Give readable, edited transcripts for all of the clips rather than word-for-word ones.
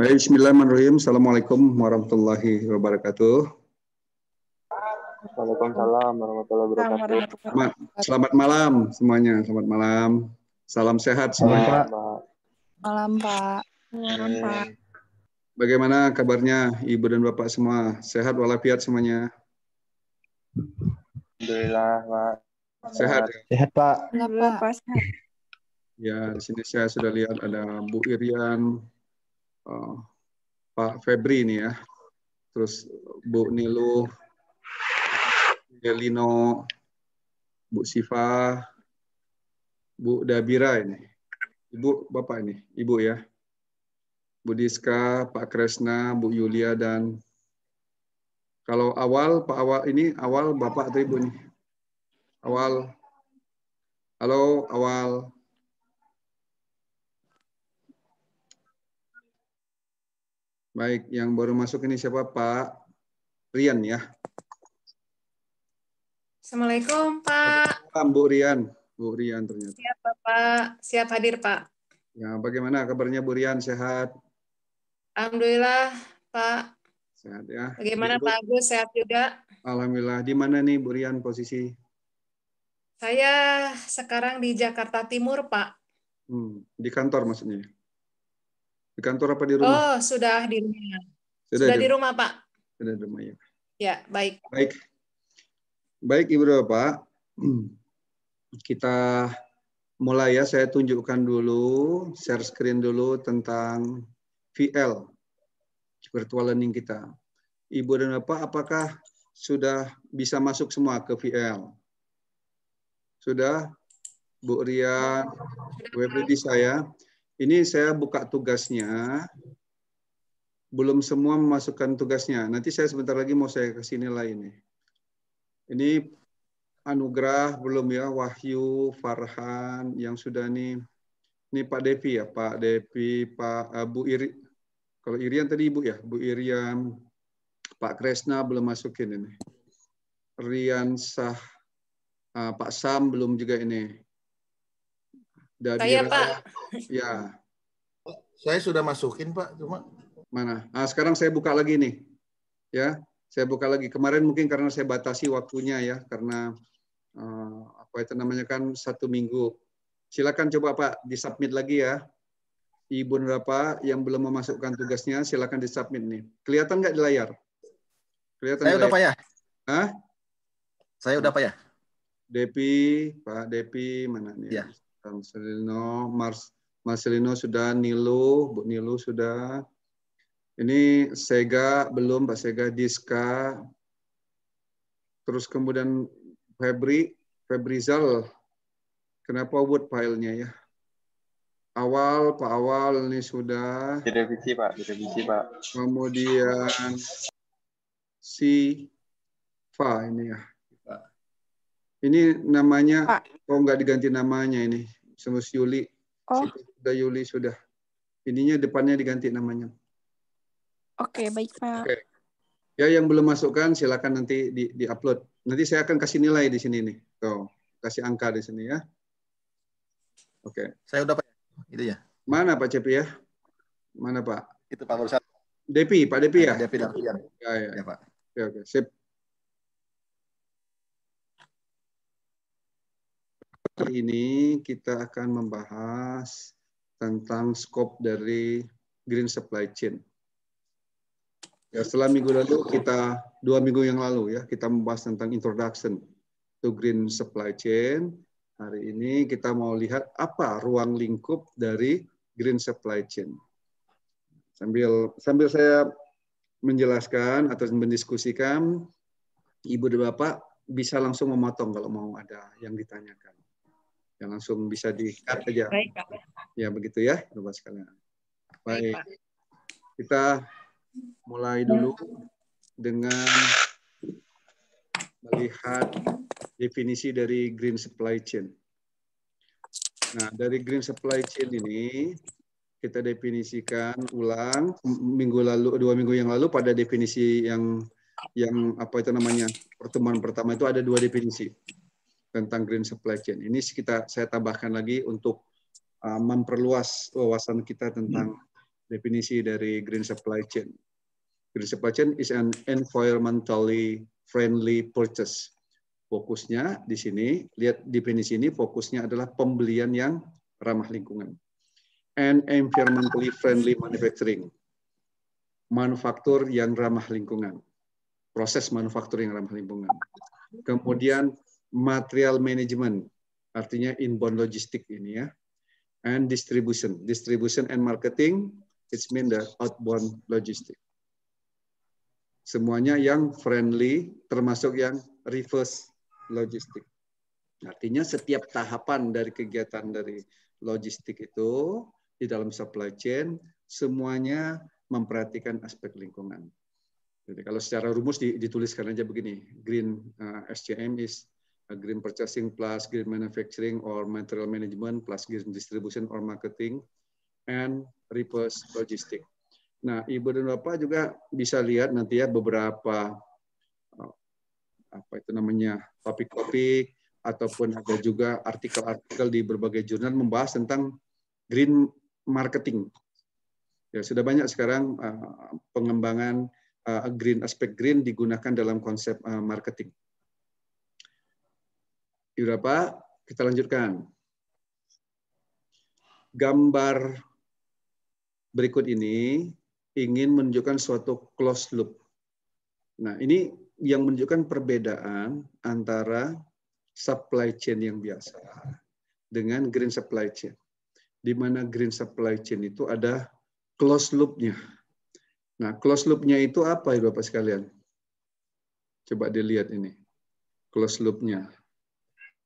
Baik, bismillahirrahmanirrahim. Assalamualaikum warahmatullahi wabarakatuh. Waalaikumsalam warahmatullahi wabarakatuh. Selamat malam semuanya. Selamat malam. Salam sehat semuanya. Malam, Pak. Malam, Pak. Bagaimana kabarnya Ibu dan Bapak semua? Sehat walafiat semuanya? Alhamdulillah, Pak. Sehat. Sehat, Pak. Alhamdulillah, Pak. Sehat. Ya, di sini saya sudah lihat ada Bu Irian, Pak Febri ini ya. Terus Bu Nilu, Delino, Bu Siva, Bu Dabira ini. Ibu, Bapak ini, Ibu ya. Bu Diska, Pak Kresna, Bu Yulia, dan kalau awal, Pak Awal ini, awal Bapak atau Ibu nih? Awal. Halo, Awal. Baik, yang baru masuk ini siapa? Pak Rian ya. Assalamualaikum, Pak. Bu Rian. Bu Rian ternyata. Siap, Bapak. Siap hadir, Pak. Ya, bagaimana kabarnya Bu Rian? Sehat? Alhamdulillah, Pak. Sehat ya. Bagaimana Bu, Pak Agus? Sehat juga? Alhamdulillah. Di mana nih Bu Rian posisi? Saya sekarang di Jakarta Timur, Pak. Di kantor maksudnya? Di kantor apa di rumah? Oh, sudah di rumah. Sudah di rumah, Pak. Sudah di rumah ya. Ya, baik. Baik. Baik, Ibu dan Bapak. Kita mulai ya, saya tunjukkan dulu, share screen dulu tentang VL, virtual learning kita. Ibu dan Bapak, apakah sudah bisa masuk semua ke VL? Sudah? Bu Rian, Webri saya. Ini saya buka tugasnya. Belum semua memasukkan tugasnya. Nanti saya sebentar lagi mau saya kasih nilai ini. Ini Anugrah belum ya, Wahyu, Farhan yang sudah nih. Ini Pak Devi ya, Pak Devi, Pak Bu Iri. Kalau Irian tadi Ibu ya, Bu Irian, Pak Kresna belum masukin ini. Rian Sah, Pak Sam belum juga ini. Dabira, Saya, Pak. Ya. Saya sudah masukin, Pak, cuma Mana? Sekarang saya buka lagi nih. Ya, saya buka lagi. Kemarin mungkin karena saya batasi waktunya ya, karena apa itu namanya kan 1 minggu. Silakan coba Pak disubmit lagi ya. Ibu dan Bapak yang belum memasukkan tugasnya silakan disubmit nih. Kelihatan nggak di layar? Kelihatan saya di udah, layar? Pak ya. Hah? Saya udah, Pak ya. Depi, Pak Depi mana nih? Ya. Marcelino sudah, Nilu, Bu Nilu sudah. Ini Sega belum, Pak Sega, Diska. Terus kemudian Febrizal. Kenapa Word filenya ya? Awal, Pak Awal ini sudah. Direvisi, Pak. Direvisi, Pak. Kemudian Siva ini ya. Ini namanya, Pak. kok nggak diganti namanya ini? Semus Yuli. Oh. Sudah Yuli sudah. Ininya depannya diganti namanya. Oke, baik, Pak. Oke. Ya, yang belum masukkan silakan nanti di-upload. Nanti saya akan kasih nilai di sini nih. Tuh, kasih angka di sini ya. Oke. Saya udah, Pak. Itu ya. Mana Pak Cepi ya? Mana Pak? Itu Pak barusan. Depi, Pak Depi ya? Depi dan Rian. Ya. Ya, Pak. Oke, sip. Kali ini kita akan membahas tentang skop dari Green Supply Chain. Ya, setelah minggu lalu 2 minggu yang lalu ya, kita membahas tentang Introduction to Green Supply Chain. Hari ini kita mau lihat apa ruang lingkup dari Green Supply Chain. Sambil saya menjelaskan atau mendiskusikan, Ibu dan Bapak bisa langsung memotong kalau mau ada yang ditanyakan. Yang langsung bisa di-cut aja. Baik, Pak. Ya, begitu ya, Bapak sekalian. Baik. Pak. Kita mulai dulu dengan melihat definisi dari Green Supply Chain. Nah, dari Green Supply Chain ini kita definisikan ulang 2 minggu yang lalu pada definisi yang apa itu namanya, pertemuan pertama itu ada 2 definisi tentang Green Supply Chain. Ini saya tambahkan lagi untuk memperluas wawasan kita tentang Definisi dari green supply chain. Green supply chain is an environmentally friendly purchase. Fokusnya di sini, lihat definisi ini, fokusnya adalah pembelian yang ramah lingkungan. And environmentally friendly manufacturing. Manufaktur yang ramah lingkungan. Proses manufaktur yang ramah lingkungan. Kemudian material management, artinya inbound logistik ini ya. And distribution and marketing, it's mean the outbound logistik. Semuanya yang friendly, termasuk yang reverse logistik. Artinya setiap tahapan dari kegiatan dari logistik itu di dalam supply chain semuanya memperhatikan aspek lingkungan. Jadi kalau secara rumus dituliskan aja begini, green SCM is green purchasing plus green manufacturing or material management plus green distribution or marketing and reverse logistik. Nah, Ibu dan Bapak juga bisa lihat nanti ya beberapa apa itu namanya topik-topik ataupun ada juga artikel-artikel di berbagai jurnal membahas tentang green marketing. Ya, sudah banyak sekarang pengembangan green, aspek green digunakan dalam konsep marketing. Ibu Bapak, kita lanjutkan. Gambar berikut ini ingin menunjukkan suatu closed loop. Nah, ini yang menunjukkan perbedaan antara supply chain yang biasa dengan green supply chain. Di mana green supply chain itu ada closed loop-nya. Nah, closed loop-nya itu apa, Ibu Bapak sekalian? Coba dilihat ini. Closed loop-nya.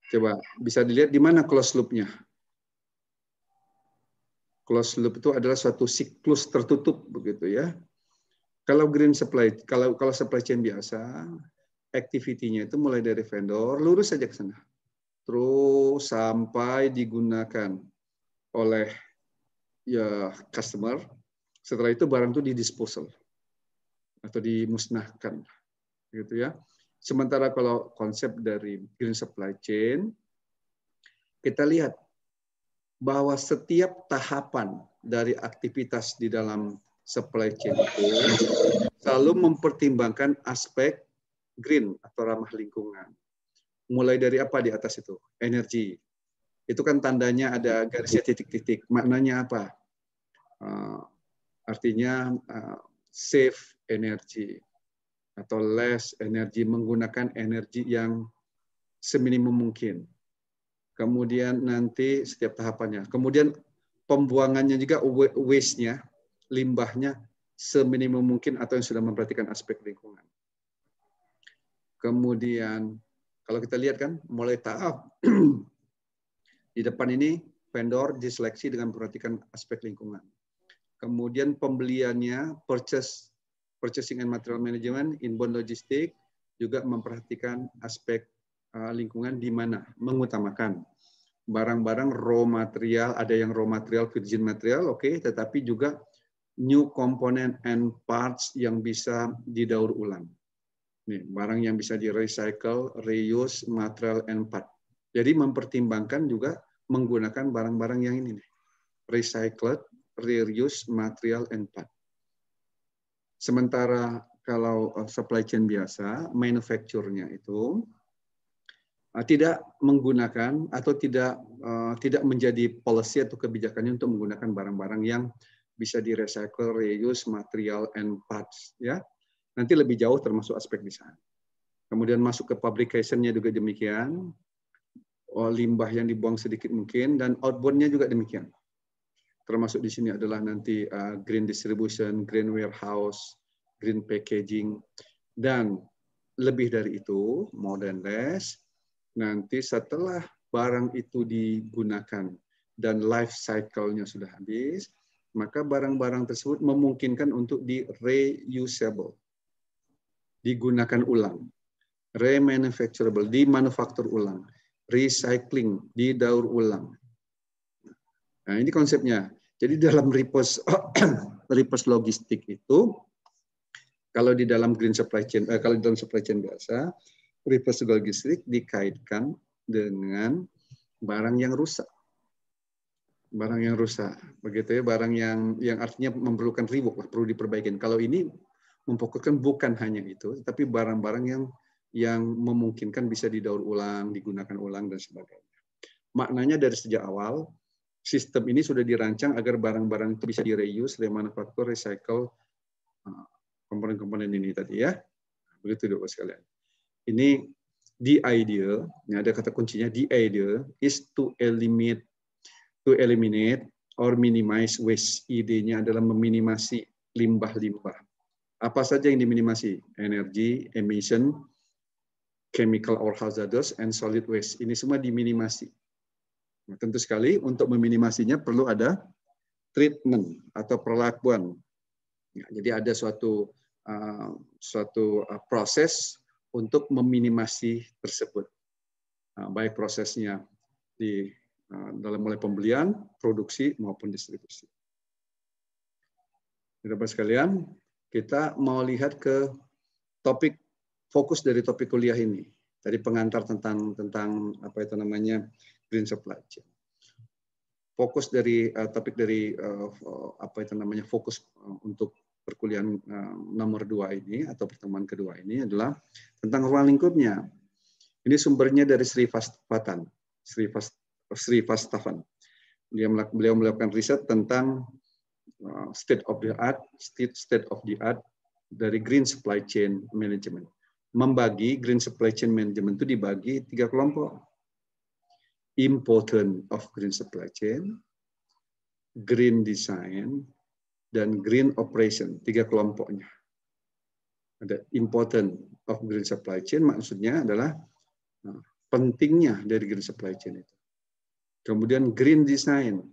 Coba bisa dilihat di mana closed loop-nya. Closed loop itu adalah suatu siklus tertutup begitu ya. Kalau green supply, kalau supply chain biasa, activity-nya itu mulai dari vendor lurus saja ke sana. Terus sampai digunakan oleh ya customer. Setelah itu barang itu didisposal atau dimusnahkan gitu ya. Sementara kalau konsep dari green supply chain, kita lihat bahwa setiap tahapan dari aktivitas di dalam supply chain itu selalu mempertimbangkan aspek green atau ramah lingkungan. Mulai dari apa di atas itu? Energi. Itu kan tandanya ada garisnya titik-titik. Maknanya apa? Artinya save energy atau less energy, menggunakan energi yang seminimum mungkin. Kemudian nanti setiap tahapannya. Kemudian pembuangannya juga waste-nya, limbahnya seminimum mungkin atau yang sudah memperhatikan aspek lingkungan. Kemudian kalau kita lihat kan mulai tahap di depan ini vendor diseleksi dengan memperhatikan aspek lingkungan. Kemudian pembeliannya purchasing and material management, inbound logistik juga memperhatikan aspek lingkungan di mana mengutamakan barang-barang raw material, ada yang raw material, virgin material, oke, tetapi juga new component and parts yang bisa didaur ulang. Nih, barang yang bisa di-recycle, reuse, material and part. Jadi mempertimbangkan juga menggunakan barang-barang yang ini nih. Recycled, reuse, material and part. Sementara kalau supply chain biasa, manufacture-nya itu tidak menggunakan atau tidak menjadi policy atau kebijakannya untuk menggunakan barang-barang yang bisa di-recycle, reuse, material, and parts. Ya, nanti lebih jauh termasuk aspek desain. Kemudian masuk ke fabrication-nya juga demikian, limbah yang dibuang sedikit mungkin, dan outbound-nya juga demikian. Termasuk di sini adalah nanti green distribution, green warehouse, green packaging, dan lebih dari itu, more than less, nanti setelah barang itu digunakan dan life cycle-nya sudah habis, maka barang-barang tersebut memungkinkan untuk di-reusable, digunakan ulang, remanufacturable, dimanufaktur ulang, recycling, didaur ulang. Nah, ini konsepnya. Jadi dalam reverse logistik itu, kalau di dalam green supply chain, kalau di dalam supply chain biasa, reverse logistik dikaitkan dengan barang yang rusak. Barang yang rusak, begitu ya, barang yang artinya memerlukan rework, perlu diperbaikin. Kalau ini memfokuskan bukan hanya itu, tapi barang-barang yang memungkinkan bisa didaur ulang, digunakan ulang dan sebagainya. Maknanya dari sejak awal sistem ini sudah dirancang agar barang-barang itu bisa direuse, remanufaktur, recycle komponen-komponen ini tadi ya. Begitu Bapak sekalian. Ini the idea, ini ada kata kuncinya, the idea is to eliminate or minimize waste. Idenya adalah meminimasi limbah-limbah. Apa saja yang diminimasi? Energi, emission, chemical or hazardous, and solid waste. Ini semua diminimasi. Nah, tentu sekali untuk meminimasinya perlu ada treatment atau perlakuan. Ya, jadi ada suatu proses untuk meminimasi tersebut. Baik prosesnya dalam mulai pembelian, produksi, maupun distribusi. Bapak sekalian, kita mau lihat ke topik fokus dari topik kuliah ini. Tadi pengantar tentang apa itu namanya green supply chain. Fokus dari topik dari apa itu namanya fokus untuk perkuliahan nomor 2 ini atau pertemuan kedua ini adalah tentang ruang lingkupnya. Ini sumbernya dari Sri Vastavan. Beliau melakukan riset tentang state of the art dari green supply chain management. Membagi green supply chain management itu dibagi 3 kelompok. Important of green supply chain, green design, dan green operation. 3 kelompoknya. Ada important of green supply chain, maksudnya adalah pentingnya dari green supply chain itu. Kemudian green design.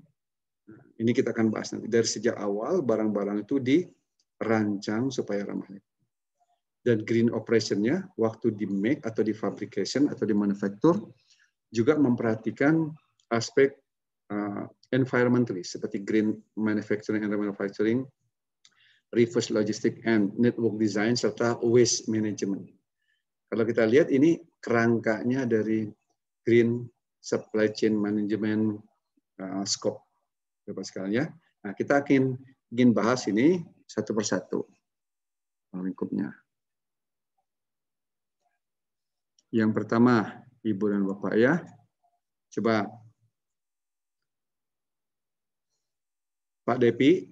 Ini kita akan bahas nanti. Dari sejak awal barang-barang itu dirancang supaya ramah lingkungan. Dan green operation-nya waktu di make atau di fabrication atau di manufacture juga memperhatikan aspek environmentalist seperti green manufacturing and remanufacturing, reverse logistic and network design serta waste management. Kalau kita lihat ini kerangkanya dari green supply chain management scope, Bapak sekalian ya. Nah, kita ingin bahas ini satu persatu lingkupnya. Yang pertama, Ibu dan Bapak ya, coba Pak Depi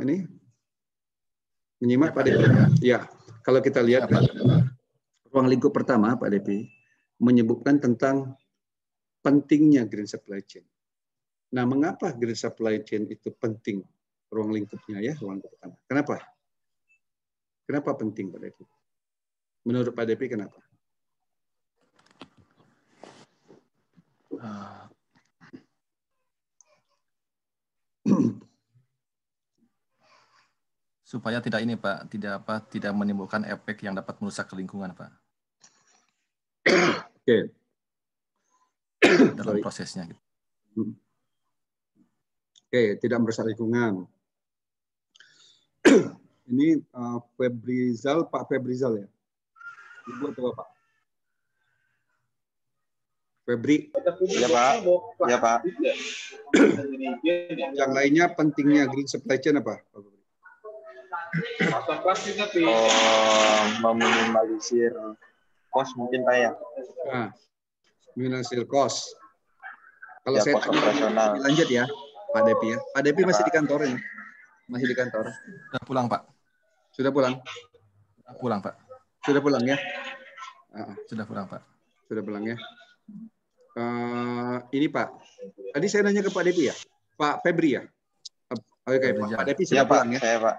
ini menyimak Pak Depi. Ya, kalau kita lihat ruang lingkup pertama Pak Depi menyebutkan tentang pentingnya green supply chain. Nah, mengapa green supply chain itu penting ruang lingkupnya ya, ruang lingkup pertama? Kenapa? Kenapa penting Pak Depi? Menurut Pak Depi kenapa? Supaya tidak ini Pak, tidak menimbulkan efek yang dapat merusak lingkungan Pak. Oke. Dalam prosesnya. Gitu. Oke, tidak merusak lingkungan. Ini Pak Febrizal ya. Ibu atau Bapak? Febri. Ya Pak. Ya Pak. Yang lainnya pentingnya green supply chain apa? Meminimalisir cost mungkin Pak ya. Nah, minimalisir cost. Kalau Ya, saya cost operasional. lanjut ya, Pak Depi ya. Pak Depi masih di kantor ini? Masih di kantor? Sudah pulang Pak. Sudah pulang? Sudah pulang Pak. Sudah pulang ya? Sudah pulang Pak. Sudah pulang ya. Ini Pak, tadi saya nanya ke Pak Depi ya, Pak Febri ya. Oke, Pak Depi sudah pulang ya. Saya Pak.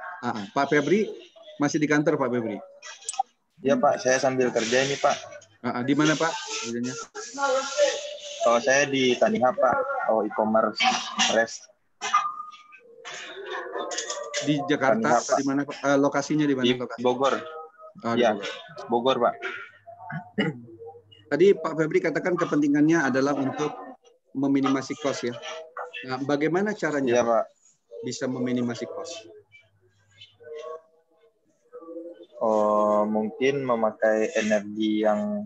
Pak Febri masih di kantor Pak Febri. Iya Pak, saya sambil kerja ini Pak. Di mana Pak kerjanya? Kalau saya di Tanihub Pak, e-commerce rest. Di Jakarta atau di mana Pak? Lokasinya di mana? Di Bogor. Iya, Bogor Pak. Tadi Pak Febri katakan kepentingannya adalah untuk meminimasi cost ya. Nah, bagaimana caranya Pak bisa meminimasi cost? Mungkin memakai energi yang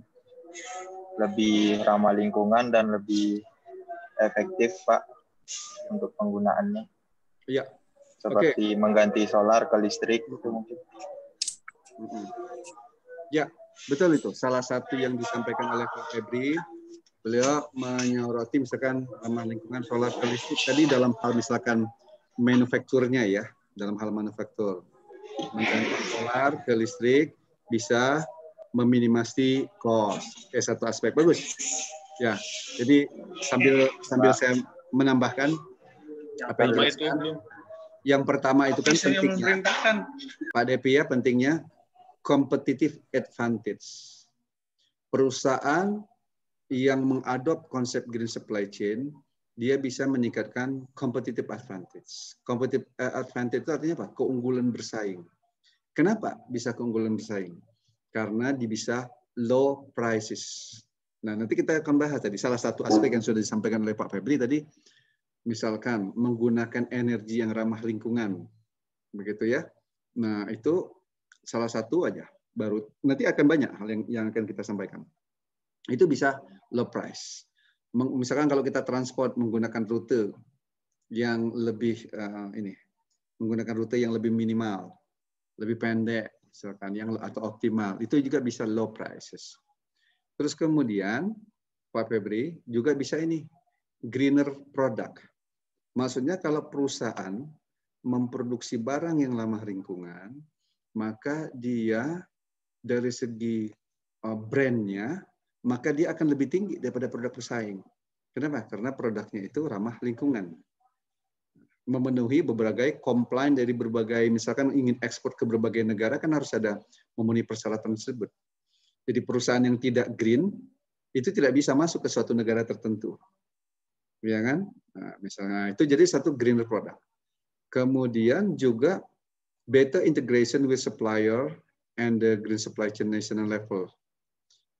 lebih ramah lingkungan dan lebih efektif, Pak, untuk penggunaannya. Iya. Seperti mengganti solar ke listrik itu mungkin. Ya, betul itu. Salah satu yang disampaikan oleh Pak Febri, beliau menyoroti misalkan ramah lingkungan solar ke listrik tadi dalam hal misalkan manufakturnya ya, dalam hal manufaktur. Mengganti solar ke listrik bisa meminimasi cost. Satu aspek bagus. Ya, jadi sambil saya menambahkan apa yang jelaskan. Yang pertama itu kan pentingnya, Pak Depi ya, pentingnya competitive advantage. Perusahaan yang mengadop konsep green supply chain, dia bisa meningkatkan competitive advantage. Competitive advantage itu artinya apa? Keunggulan bersaing. Kenapa bisa keunggulan bersaing? Karena dia bisa low prices. Nah, nanti kita akan bahas tadi. Salah satu aspek yang sudah disampaikan oleh Pak Febri tadi, misalkan menggunakan energi yang ramah lingkungan, begitu ya. Nah, itu salah satu aja. Baru nanti akan banyak hal yang akan kita sampaikan. Itu bisa low price. Misalkan kalau kita transport menggunakan rute yang lebih menggunakan rute yang lebih minimal, lebih pendek, misalkan atau optimal, itu juga bisa low prices. Terus kemudian Pak Febri juga bisa greener product. Maksudnya kalau perusahaan memproduksi barang yang ramah lingkungan, maka dia dari segi brandnya, maka dia akan lebih tinggi daripada produk pesaing. Kenapa? Karena produknya itu ramah lingkungan. Memenuhi berbagai komplain dari berbagai, misalkan ingin ekspor ke berbagai negara, kan harus ada memenuhi persyaratan tersebut. Jadi perusahaan yang tidak green, itu tidak bisa masuk ke suatu negara tertentu. Ya kan? Nah, misalnya itu jadi satu greener product. Kemudian juga better integration with supplier and the green supply chain national level.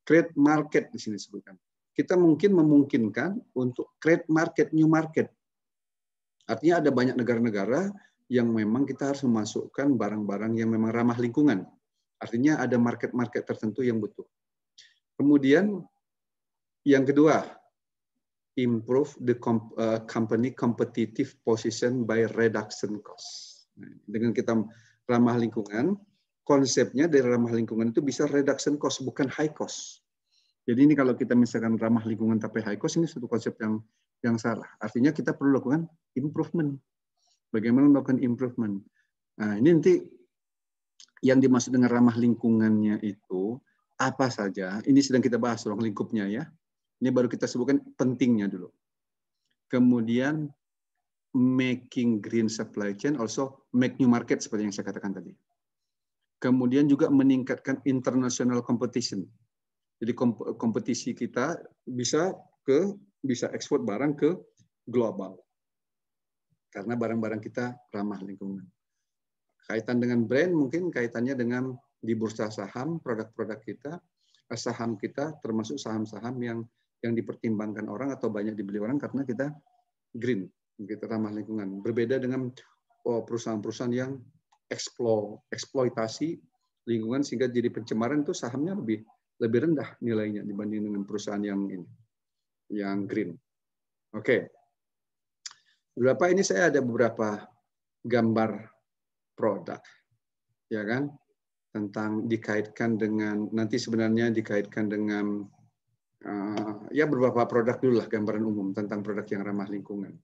Create market di sini disebutkan. Kita mungkin memungkinkan untuk create market, new market. Artinya ada banyak negara-negara yang memang kita harus memasukkan barang-barang yang memang ramah lingkungan. Artinya ada market-market tertentu yang butuh. Kemudian yang kedua, improve the company competitive position by reduction cost. Dengan kita ramah lingkungan, konsepnya dari ramah lingkungan itu bisa reduction cost, bukan high cost. Jadi ini kalau kita misalkan ramah lingkungan tapi high cost, ini satu konsep yang salah. Artinya kita perlu lakukan improvement. Bagaimana melakukan improvement? Nah, ini nanti yang dimaksud dengan ramah lingkungannya itu apa saja? Ini sedang kita bahas ruang lingkupnya ya. Ini baru kita sebutkan pentingnya dulu. Kemudian making green supply chain, also make new market seperti yang saya katakan tadi. Kemudian juga meningkatkan international competition. Jadi kompetisi kita bisa ekspor barang ke global. Karena barang-barang kita ramah lingkungan. Kaitan dengan brand mungkin kaitannya dengan di bursa saham, produk-produk kita, saham kita termasuk saham-saham yang dipertimbangkan orang atau banyak dibeli orang karena kita green, kita ramah lingkungan. Berbeda dengan perusahaan-perusahaan yang eksploitasi lingkungan sehingga jadi pencemaran, itu sahamnya lebih rendah nilainya dibanding dengan perusahaan yang green. Oke. Ini saya ada beberapa gambar produk, ya kan? Tentang dikaitkan dengan nanti sebenarnya dikaitkan dengan ya beberapa produk dulu lah, gambaran umum tentang produk yang ramah lingkungan.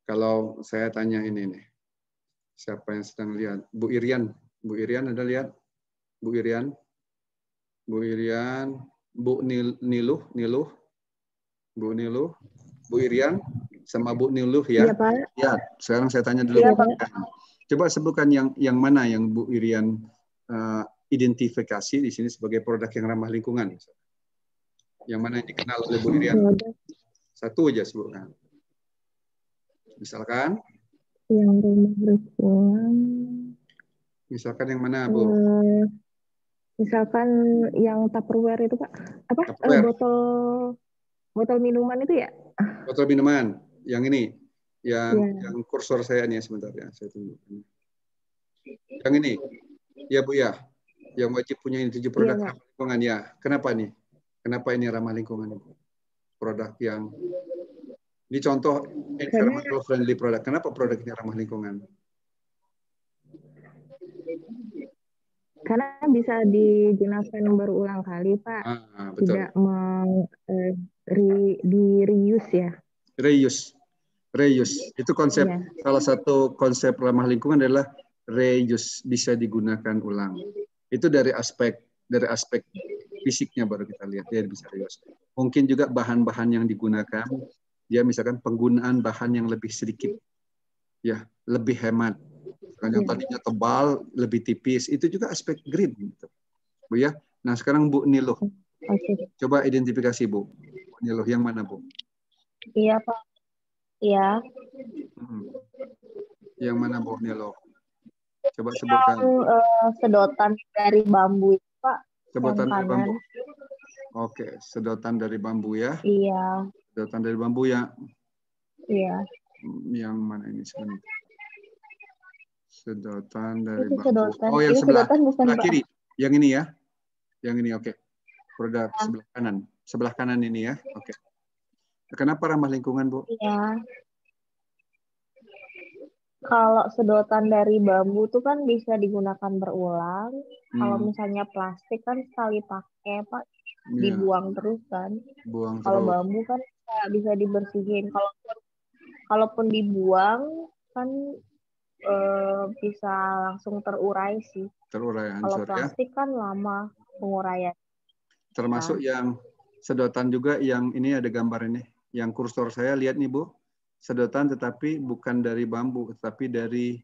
Kalau saya tanya ini nih, siapa yang sedang lihat? Bu Irian ada lihat? Bu Irian, Bu Niluh, Bu Irian, sama Bu Niluh ya? Iya, Pak. Ya, sekarang saya tanya dulu. Iya, Pak. Coba sebutkan yang mana yang Bu Irian identifikasi di sini sebagai produk yang ramah lingkungan. Yang mana yang dikenal oleh Bu Irian? Satu aja sebutkan. Misalkan? Yang ramah lingkungan. Misalkan yang mana, Bu? Misalkan yang Tupperware itu, Pak. Apa? Botol minuman itu ya? Botol minuman. Yang ini. Yang kursor saya nih sebentar ya. Saya tunjukkan. Yang ini. Ya, Bu ya. Yang wajib punya ini 7 produk ramah lingkungan ya. Kenapa nih? Kenapa ini ramah lingkungan? Produk yang Ini contoh Karena environmental friendly product. Kenapa produknya ramah lingkungan? karena bisa digunakan berulang kali, Pak. Betul. Tidak di reuse ya. Reuse. Itu konsep, Iya. salah satu konsep ramah lingkungan adalah reuse, bisa digunakan ulang. Itu dari aspek fisiknya baru kita lihat dia bisa reuse. Mungkin juga bahan-bahan yang digunakan, dia misalkan penggunaan bahan yang lebih sedikit, ya lebih hemat. Yang tadinya tebal, lebih tipis, itu juga aspek green, gitu. Bu ya. Nah sekarang Bu Niluh, coba identifikasi Bu Niluh yang mana Bu? Iya Pak. Iya. Yang mana Bu Niluh? Coba sebutkan. Sedotan dari bambu itu Pak. Sedotan dari bambu. Oke, sedotan dari bambu ya. Iya. Sedotan dari bambu ya. Iya. Yang mana ini sebentar? Sedotan dari Itu bambu. sedotan. Oh, yang Itu sebelah bukan kiri. Yang ini ya. Yang ini oke. Produk sebelah kanan. Sebelah kanan ini ya. Oke. Kenapa ramah lingkungan, Bu? Iya. Kalau sedotan dari bambu tuh kan bisa digunakan berulang. Kalau misalnya plastik kan sekali pakai, Pak, dibuang terus kan. Kalau bambu kan bisa dibersihin. Kalaupun dibuang kan bisa langsung terurai sih. Terurai, hancur. Kalau plastik kan lama penguraian. Termasuk yang sedotan juga yang ini ada gambar ini. Yang kursor saya lihat nih Bu. Sedotan tetapi bukan dari bambu, tetapi dari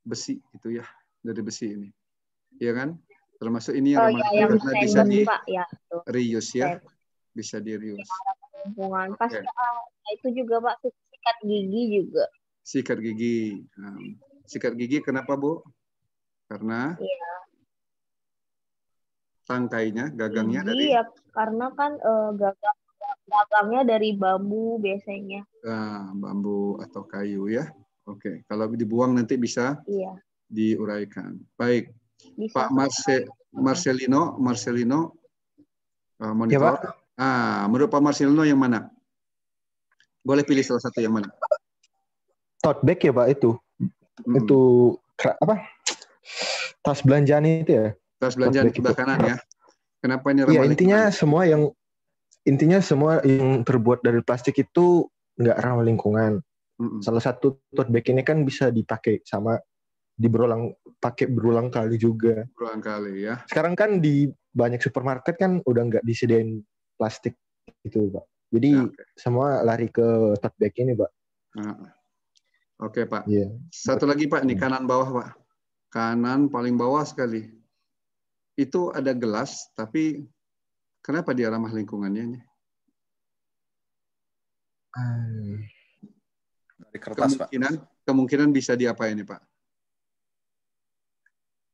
besi gitu ya. Dari besi ini. Iya kan? Termasuk ini yang karena bisa di reuse ya. Bisa di reuse. Pas itu juga Pak, sikat gigi juga. Sikat gigi. Sikat gigi kenapa Bu? Karena tangkainya, gagangnya dari? Ya, karena kan gagangnya dari bambu biasanya. Bambu atau kayu ya. Oke, kalau dibuang nanti bisa diuraikan. Baik, bisa, Pak Marcelino monitor. Ya, menurut Pak Marcelino yang mana? Boleh pilih salah satu yang mana? Tote bag ya Pak itu. Itu apa? Tas belanjaan itu ya. Tas belanjaan sebelah kanan ya. Kenapa ini ramah lingkungan? Intinya semua yang terbuat dari plastik itu nggak ramah lingkungan. Salah satu tote bag ini kan bisa dipakai sama berulang kali juga. Berulang kali ya. Sekarang kan di banyak supermarket kan udah nggak disediain plastik gitu Pak. Jadi semua lari ke tote bag ini Pak. Oke Pak. Satu lagi Pak, ini kanan bawah Pak. Kanan paling bawah sekali. Itu ada gelas, tapi kenapa dia ramah lingkungannya? Dari kertas kemungkinan bisa diapain ini Pak?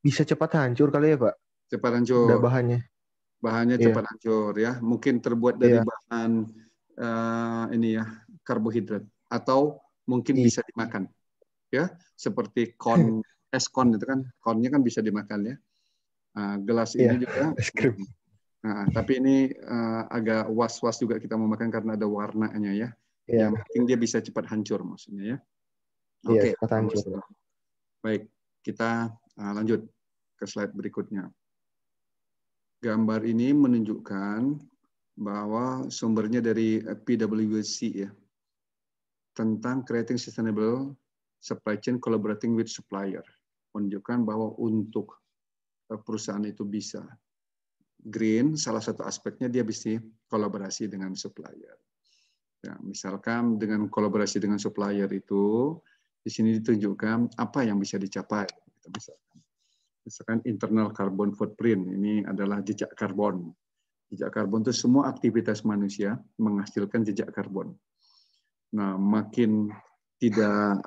Bisa cepat hancur kali ya Pak? Cepat hancur. Udah bahannya. Bahannya cepat hancur ya. Mungkin terbuat dari bahan ini ya, karbohidrat. Atau mungkin bisa dimakan. Ya, seperti kon, es kon itu kan. Konnya kan bisa dimakan ya. Gelas ini juga. Es krim. Tapi ini agak was-was juga kita mau makan karena ada warnanya ya. Yang penting dia bisa cepat hancur maksudnya ya. Oke. Cepat hancur. Baik, kita lanjut ke slide berikutnya. Gambar ini menunjukkan bahwa sumbernya dari PwC ya. Tentang creating sustainable supply chain collaborating with supplier. Menunjukkan bahwa untuk perusahaan itu bisa green, salah satu aspeknya dia bisa kolaborasi dengan supplier. Ya, misalkan dengan kolaborasi dengan supplier itu, di sini ditunjukkan apa yang bisa dicapai. Misalkan internal carbon footprint, ini adalah jejak karbon. Jejak karbon itu semua aktivitas manusia menghasilkan jejak karbon. Nah, makin tidak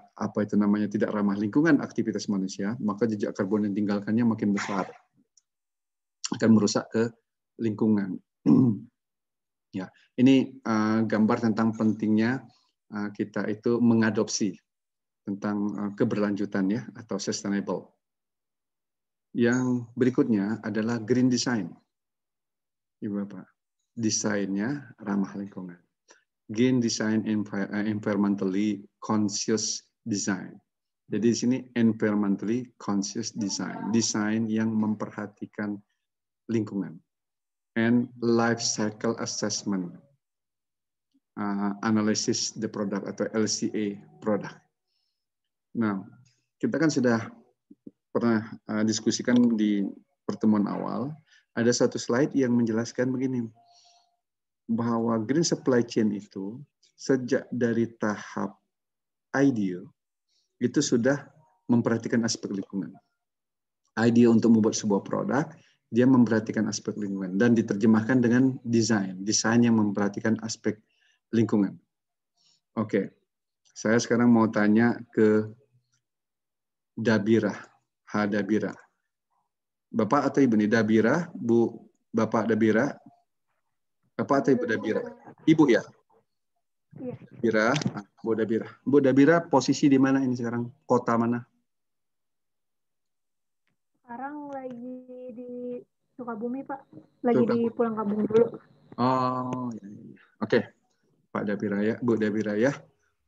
tidak ramah lingkungan aktivitas manusia, maka jejak karbon yang tinggalkannya makin besar. Akan merusak ke lingkungan. Ya, ini gambar tentang pentingnya kita itu mengadopsi tentang keberlanjutan ya atau sustainable. Yang berikutnya adalah green design. Ibu Bapak, desainnya ramah lingkungan. Green design, environmentally conscious design. Jadi di sini environmentally conscious design, desain yang memperhatikan lingkungan. And life cycle assessment, analysis the product atau LCA product. Nah, kita kan sudah pernah diskusikan di pertemuan awal, ada satu slide yang menjelaskan begini, bahwa green supply chain itu sejak dari tahap idea itu sudah memperhatikan aspek lingkungan. Idea untuk membuat sebuah produk, dia memperhatikan aspek lingkungan dan diterjemahkan dengan desain yang memperhatikan aspek lingkungan. Oke, saya sekarang mau tanya ke Dabira, Dabira. Bapak atau Ibu nih? Dabira, Bu, Bapak Dabira. Bapak atau Ibu Dabira? Ibu ya? Iya. Dabira, Bu Dabira. Bu Dabira posisi di mana ini sekarang? Kota mana? Sekarang lagi di Sukabumi, Pak. Lagi di pulang kampung dulu. Oh, ya. Oke. Pak Dabira ya, Bu Dabira ya.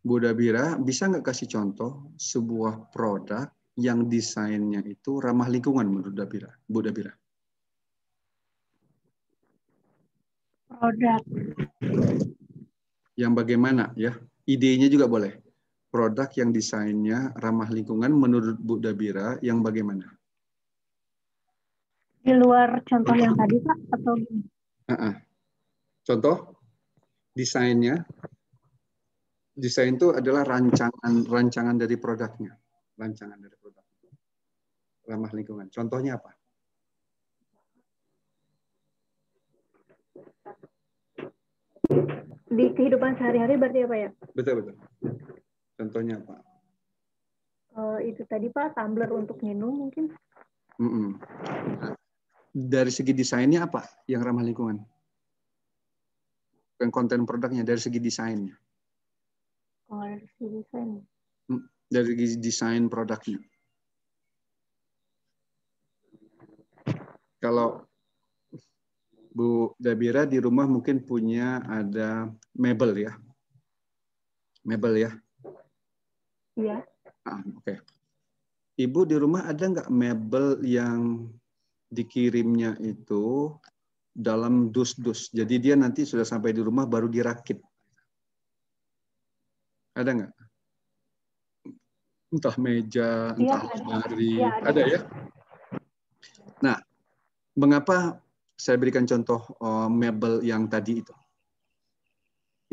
Bu Dabira, bisa nggak kasih contoh sebuah produk yang desainnya itu ramah lingkungan menurut Dabira, Bu Dabira? Produk. Yang bagaimana ya? Idenya juga boleh. Produk yang desainnya ramah lingkungan menurut Bu Dabira yang bagaimana? Di luar contoh yang tadi, Pak, atau gimana? Contoh desainnya. Desain itu adalah rancangan dari produknya. Rancangan dari produk. Ramah lingkungan. Contohnya apa? Di kehidupan sehari-hari berarti apa ya? Betul. Contohnya apa? Itu tadi, Pak, tumbler untuk minum mungkin. Dari segi desainnya apa yang ramah lingkungan? Bukan konten produknya, dari segi desainnya. Dari segi desain. Dari segi desain produknya. Kalau Bu Dabira di rumah mungkin punya ada mebel ya. Mebel ya? Iya. Oke. Ibu di rumah ada nggak mebel yang dikirimnya itu dalam dus-dus? Jadi dia nanti sudah sampai di rumah baru dirakit. Ada nggak? Entah meja, entah lemari, ada ya? Nah, mengapa saya berikan contoh mebel yang tadi itu?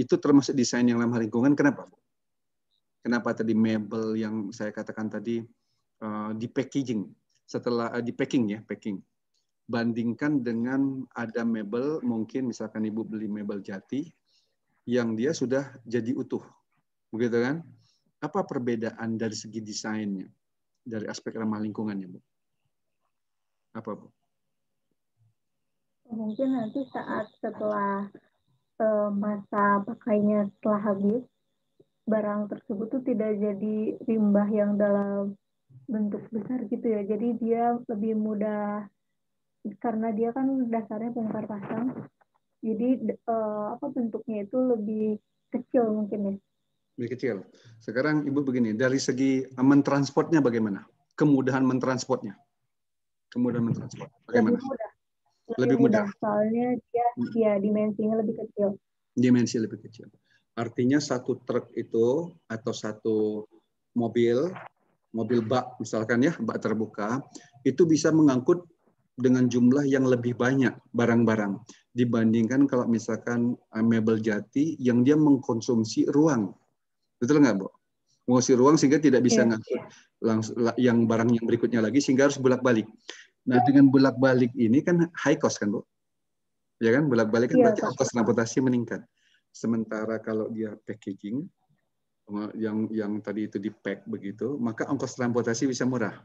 Itu termasuk desain yang ramah lingkungan. Kenapa? Kenapa tadi mebel yang saya katakan tadi di packaging, setelah di packing ya, packing. Bandingkan dengan ada mebel, mungkin misalkan Ibu beli mebel jati, yang dia sudah jadi utuh. Begitu kan? Apa perbedaan dari segi desainnya? Dari aspek ramah lingkungannya, Bu? Apa, Bu? Mungkin nanti setelah masa pakainya setelah habis, barang tersebut tuh tidak jadi limbah yang dalam bentuk besar gitu ya. Jadi dia lebih mudah, karena dia kan dasarnya bongkar pasang. Jadi bentuknya itu lebih kecil mungkin ya. Lebih kecil. Sekarang Ibu begini, dari segi mentransportnya bagaimana? Kemudahan mentransportnya. Kemudahan mentransport. Bagaimana? Lebih mudah. Soalnya dia dimensinya lebih kecil. Dimensi lebih kecil. Artinya satu truk itu atau satu mobil bak misalkan ya, bak terbuka, itu bisa mengangkut dengan jumlah yang lebih banyak barang-barang dibandingkan kalau misalkan mebel jati yang dia mengkonsumsi ruang. Betul nggak, Bu? Mengkonsumsi ruang sehingga tidak bisa ngangkut langsung yang barang yang berikutnya lagi sehingga harus bolak-balik. Nah, dengan bolak-balik ini kan high cost kan, Bu? Ya kan, bolak-balik kan berarti ongkos transportasi meningkat. Sementara kalau dia packaging yang tadi itu di-pack begitu, maka ongkos transportasi bisa murah.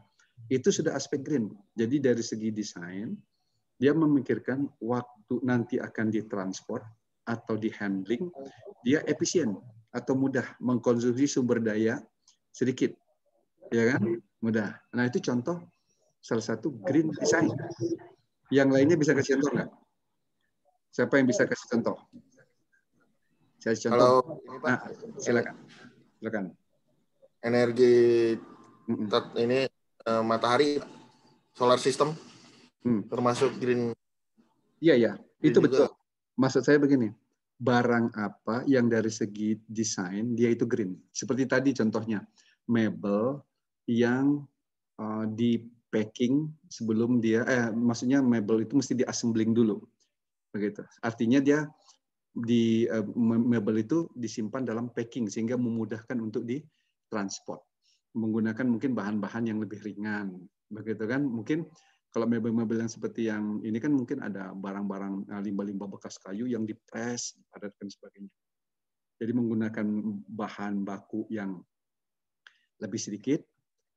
Itu sudah aspek green. Jadi dari segi desain, dia memikirkan waktu nanti akan ditransport atau di-handling, dia efisien atau mudah mengkonsumsi sumber daya sedikit. Ya kan? Mudah. Nah, itu contoh salah satu green design. Yang lainnya bisa kasih contoh nggak? Siapa yang bisa kasih contoh? Saya contoh. Kalau ini Pak, Silakan. Energi ini matahari, solar system, termasuk green. Iya, itu betul. Maksud saya begini, barang apa yang dari segi desain dia itu green. Seperti tadi contohnya, mebel yang di packing sebelum dia, maksudnya mebel itu mesti di assembling dulu, begitu. Artinya dia di mebel itu disimpan dalam packing sehingga memudahkan untuk ditransport, menggunakan mungkin bahan-bahan yang lebih ringan, begitu kan? Mungkin kalau mebel-mebel yang seperti yang ini kan mungkin ada barang-barang limbah-limbah bekas kayu yang dipres, dipadatkan sebagainya. Jadi menggunakan bahan baku yang lebih sedikit,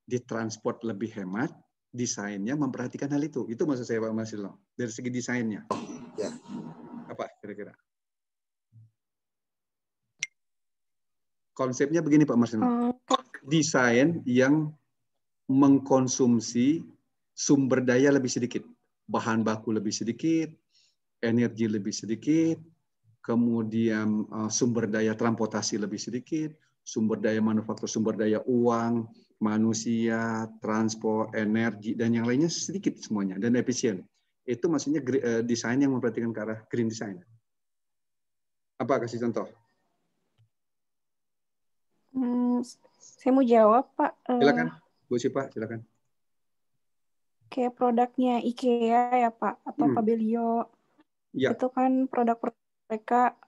ditransport lebih hemat, desainnya memperhatikan hal itu. Itu maksud saya Pak Marcelo, dari segi desainnya. Ya. Apa kira-kira? Konsepnya begini Pak Marcelo. Desain yang mengkonsumsi sumber daya lebih sedikit, bahan baku lebih sedikit, energi lebih sedikit, kemudian sumber daya transportasi lebih sedikit, sumber daya manufaktur, sumber daya uang, manusia, transport, energi, dan yang lainnya sedikit semuanya, dan efisien. Itu maksudnya desain yang memperhatikan ke arah green design. Apa kasih contoh? Saya mau jawab, Pak. Silakan, Bu Sipa, silakan. Kayak produknya IKEA ya Pak, atau Pabellio. Ya. Itu kan produk mereka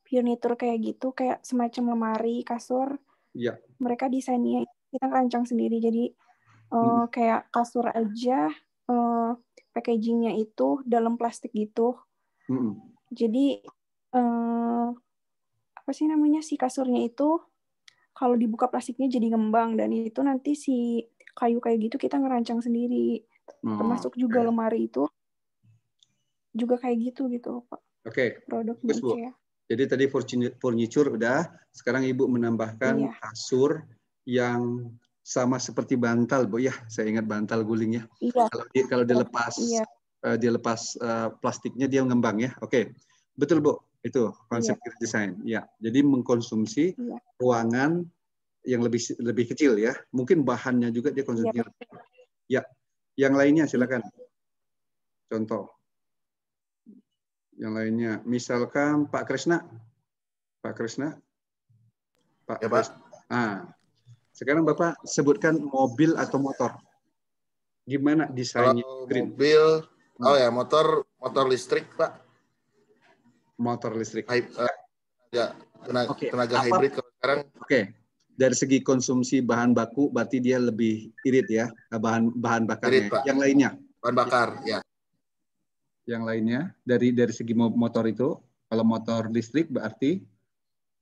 furnitur kayak gitu, kayak semacam lemari, kasur. Ya. Mereka desainnya kita rancang sendiri, jadi kayak kasur aja, packagingnya itu dalam plastik gitu. Jadi apa sih namanya, si kasurnya itu kalau dibuka plastiknya jadi ngembang, dan itu nanti si kayu kayak gitu kita ngerancang sendiri. Termasuk juga lemari itu juga kayak gitu Pak. Oke. Produknya IKEA. Jadi tadi furniture udah, sekarang Ibu menambahkan kasur yang sama seperti bantal, Bu ya. Saya ingat bantal guling ya. Iya. Kalau dilepas dilepas plastiknya dia ngembang ya. Oke. Betul, Bu. Itu konsep green design. Ya. Jadi mengkonsumsi ruangan yang lebih kecil ya. Mungkin bahannya juga dia konsumsinya. Ya. Yang lainnya silakan. Contoh. Yang lainnya, misalkan Pak Krisna. Pak Krisna. Pak ya, Krisna. Sekarang Bapak sebutkan mobil atau motor. Gimana desainnya? Kalau green? Mobil, motor listrik, Pak. Motor listrik. Tenaga hybrid kalau sekarang. Oke. Dari segi konsumsi bahan baku, berarti dia lebih irit ya, bahan bakarnya. Irit, Pak. Yang lainnya? Bahan bakar, ya. Yang lainnya dari segi motor itu, kalau motor listrik berarti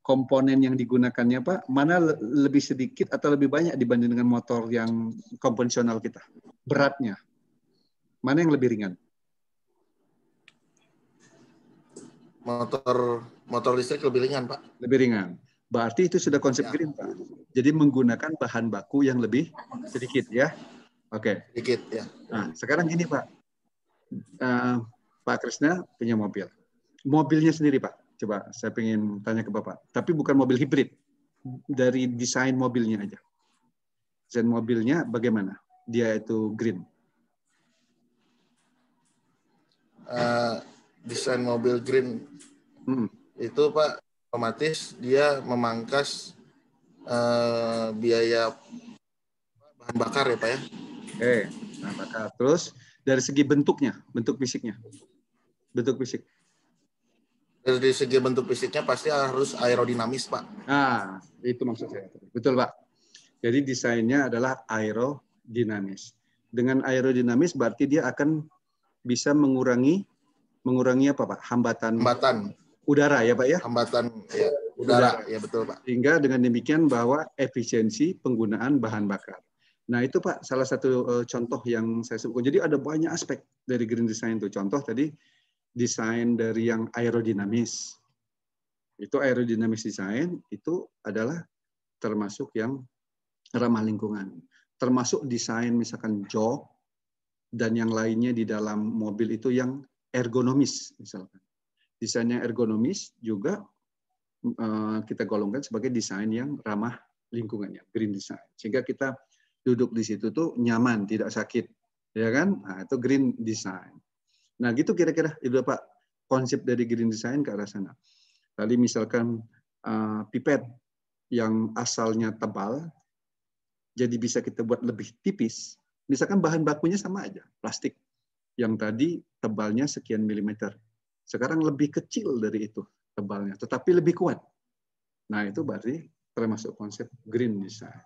komponen yang digunakannya Pak, mana lebih sedikit atau lebih banyak dibanding dengan motor yang konvensional kita? Beratnya, mana yang lebih ringan? Motor listrik lebih ringan, Pak. Lebih ringan. Berarti itu sudah konsep green, Pak. Jadi menggunakan bahan baku yang lebih sedikit ya. Oke. Sedikit ya. Nah, sekarang gini Pak. Pak Krisna punya mobil. Mobilnya sendiri Pak. Coba saya pengen tanya ke Bapak. Tapi bukan mobil hibrid. Dari desain mobilnya aja. Desain mobilnya bagaimana? Dia itu green. Desain mobil green itu Pak, otomatis dia memangkas biaya bahan bakar ya Pak ya. Oke, bahan bakar. Terus dari segi bentuknya, bentuk fisiknya. Bentuk fisik. Dari segi bentuk fisiknya pasti harus aerodinamis, Pak. Nah, itu maksud saya. Betul, Pak. Jadi desainnya adalah aerodinamis. Dengan aerodinamis berarti dia akan bisa mengurangi apa, Pak? Hambatan udara ya, Pak ya? Hambatan ya, udara. Ya, betul, Pak. Sehingga dengan demikian bahwa efisiensi penggunaan bahan bakar. Nah, itu Pak salah satu contoh yang saya sebutkan. Jadi ada banyak aspek dari green design itu. Contoh tadi desain dari yang aerodinamis. Itu aerodinamis design itu adalah termasuk yang ramah lingkungan. Termasuk desain misalkan jok dan yang lainnya di dalam mobil itu yang ergonomis misalkan. Desain yang ergonomis juga kita golongkan sebagai desain yang ramah lingkungannya, green design. Sehingga kita duduk di situ tuh nyaman, tidak sakit, ya kan? Nah, itu green design. Nah, gitu kira-kira itu Pak konsep dari green design ke arah sana. Tadi misalkan pipet yang asalnya tebal, jadi bisa kita buat lebih tipis. Misalkan bahan bakunya sama aja, plastik. Yang tadi tebalnya sekian milimeter. Sekarang lebih kecil dari itu tebalnya, tetapi lebih kuat. Nah, itu berarti termasuk konsep green design.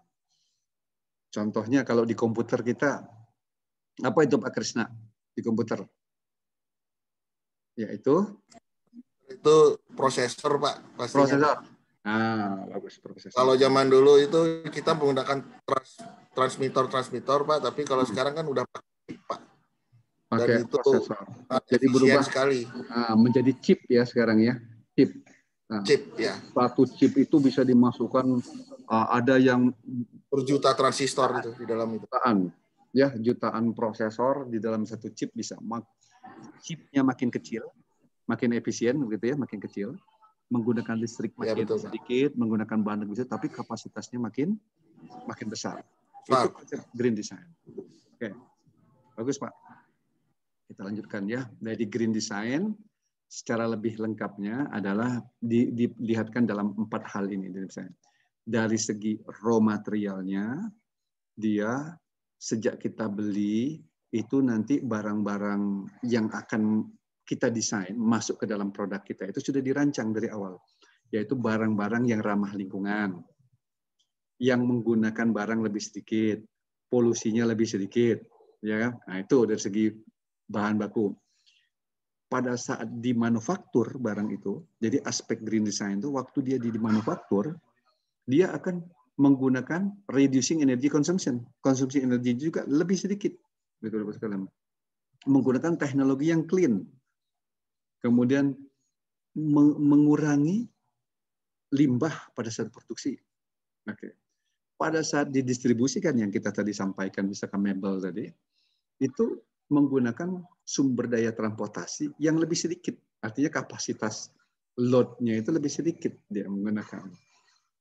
Contohnya kalau di komputer kita, apa itu Pak Krisna di komputer? Yaitu? Itu prosesor Pak, pastinya. Prosesor. Pak. Nah, bagus prosesor. Kalau zaman dulu itu kita menggunakan transmitter Pak, tapi kalau sekarang kan udah pakai Pak. Pakai itu prosesor. Jadi berubah sekali. Menjadi chip ya sekarang ya, chip. Nah, chip ya. Satu chip itu bisa dimasukkan ada yang berjuta transistor itu di dalam itu. Jutaan prosesor di dalam satu chip bisa. Chipnya makin kecil, makin efisien begitu ya, makin kecil. Menggunakan listrik makin sedikit, menggunakan bahan lebih sedikit, tapi kapasitasnya makin besar. Itu konsep green design. Oke. Bagus Pak. Kita lanjutkan ya. Dari green design secara lebih lengkapnya adalah dilihatkan dalam 4 hal ini. Dari segi raw materialnya, dia sejak kita beli itu nanti barang-barang yang akan kita desain masuk ke dalam produk kita itu sudah dirancang dari awal, yaitu barang-barang yang ramah lingkungan, yang menggunakan barang lebih sedikit, polusinya lebih sedikit, ya. Nah, itu dari segi bahan baku. Pada saat dimanufaktur barang itu, jadi aspek green design itu waktu dia dimanufaktur, dia akan menggunakan reducing energy consumption. Konsumsi energi juga lebih sedikit. Betul Bapak sekalian. Menggunakan teknologi yang clean. Kemudian mengurangi limbah pada saat produksi. Oke. Pada saat didistribusikan yang kita tadi sampaikan, misalkan mebel tadi, itu menggunakan sumber daya transportasi yang lebih sedikit. Artinya kapasitas load-nya itu lebih sedikit dia menggunakan.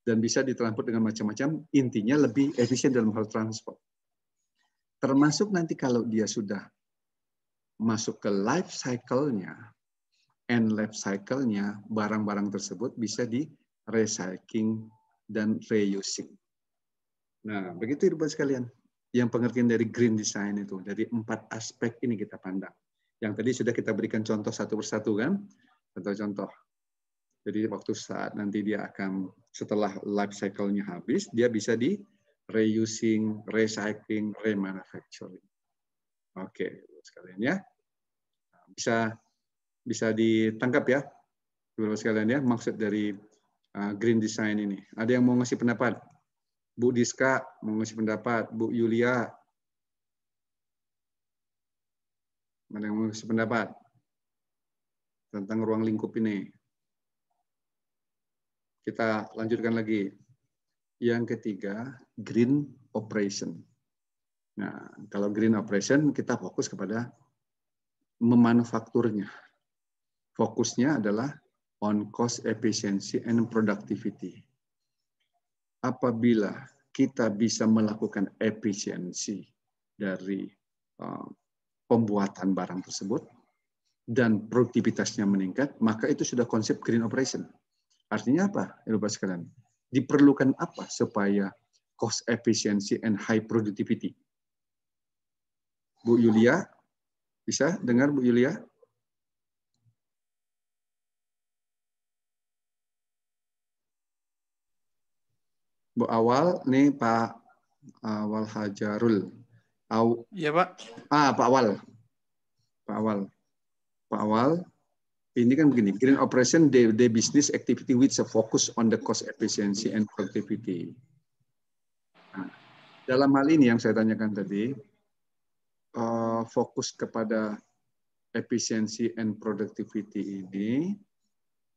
Dan bisa ditransport dengan macam-macam, intinya lebih efisien dalam hal transport. Termasuk nanti kalau dia sudah masuk ke life cycle-nya, end life cycle-nya, barang-barang tersebut bisa di recycling dan reusing. Nah, begitu Bapak sekalian. Yang pengertian dari green design itu, dari 4 aspek ini kita pandang. Yang tadi sudah kita berikan contoh satu persatu kan? Contoh-contoh. Jadi waktu saat nanti dia akan, setelah life cycle-nya habis, dia bisa di reusing, recycling, remanufacturing. Oke, sekalian ya. Bisa ditangkap ya, Bapak sekalian ya, maksud dari green design ini. Ada yang mau ngasih pendapat? Bu Diska mau ngasih pendapat, Bu Yulia. Ada yang mau ngasih pendapat tentang ruang lingkup ini? Kita lanjutkan lagi. Yang ketiga, green operation. Nah, kalau green operation kita fokus kepada memanufakturnya. Fokusnya adalah on cost efficiency and productivity. Apabila kita bisa melakukan efisiensi dari pembuatan barang tersebut dan produktivitasnya meningkat, maka itu sudah konsep green operation. Artinya apa, Bapak sekalian? Diperlukan apa supaya cost efficiency and high productivity? Bu Yulia, bisa dengar Bu Yulia? Bu Awal, nih Pak Awal Hajarul. Iya Pak. Pak Awal. Pak Awal, ini kan begini, green operation, the business activity with a focus on the cost efficiency and productivity. Nah, dalam hal ini yang saya tanyakan tadi, fokus kepada efisiensi and productivity ini,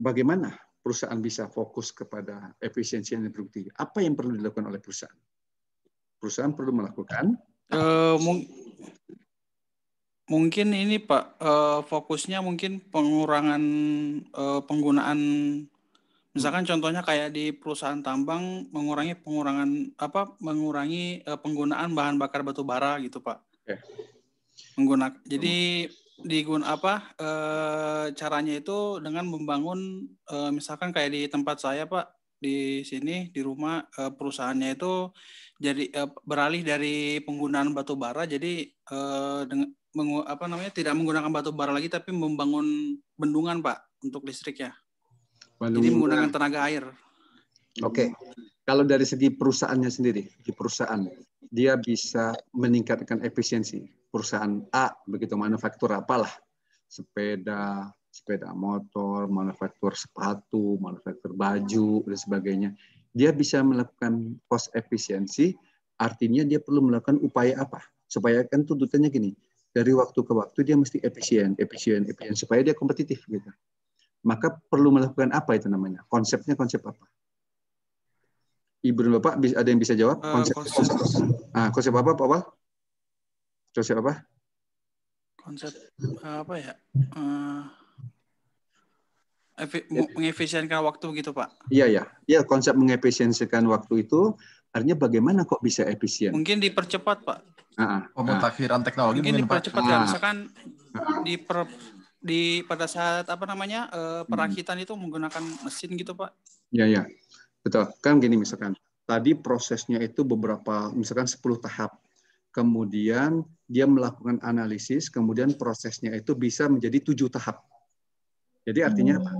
bagaimana perusahaan bisa fokus kepada efisiensi dan produktivitas? Apa yang perlu dilakukan oleh perusahaan? Perusahaan perlu melakukan Mungkin ini Pak, fokusnya mungkin pengurangan penggunaan, misalkan contohnya kayak di perusahaan tambang mengurangi penggunaan bahan bakar batu bara gitu Pak. Jadi caranya itu dengan membangun misalkan kayak di tempat saya Pak, di sini di rumah perusahaannya itu jadi beralih dari penggunaan batu bara, jadi tidak menggunakan batu bara lagi tapi membangun bendungan Pak untuk listriknya. Jadi menggunakan tenaga air. Oke. Kalau dari segi perusahaannya sendiri, di perusahaan dia bisa meningkatkan efisiensi. Perusahaan A begitu manufaktur apalah, sepeda motor, manufaktur sepatu, manufaktur baju dan sebagainya. Dia bisa melakukan cost efisiensi, artinya dia perlu melakukan upaya apa? Supaya kan tuntutannya gini, dari waktu ke waktu dia mesti efisien supaya dia kompetitif gitu. Maka perlu melakukan apa itu namanya? Konsepnya konsep apa? Ibu dan Bapak ada yang bisa jawab? Konsep apa Pak Wal? Konsep apa? Konsep apa ya? Mengefisienkan waktu gitu Pak? Iya, konsep mengefisiensikan waktu itu artinya bagaimana kok bisa efisien? Mungkin dipercepat Pak. Pemutakhiran teknologi mungkin dipercepat kan, misalkan pada saat perakitan itu menggunakan mesin gitu Pak. Iya, betul. Kan gini misalkan, tadi prosesnya itu beberapa, misalkan 10 tahap. Kemudian dia melakukan analisis, kemudian prosesnya itu bisa menjadi 7 tahap. Jadi artinya apa?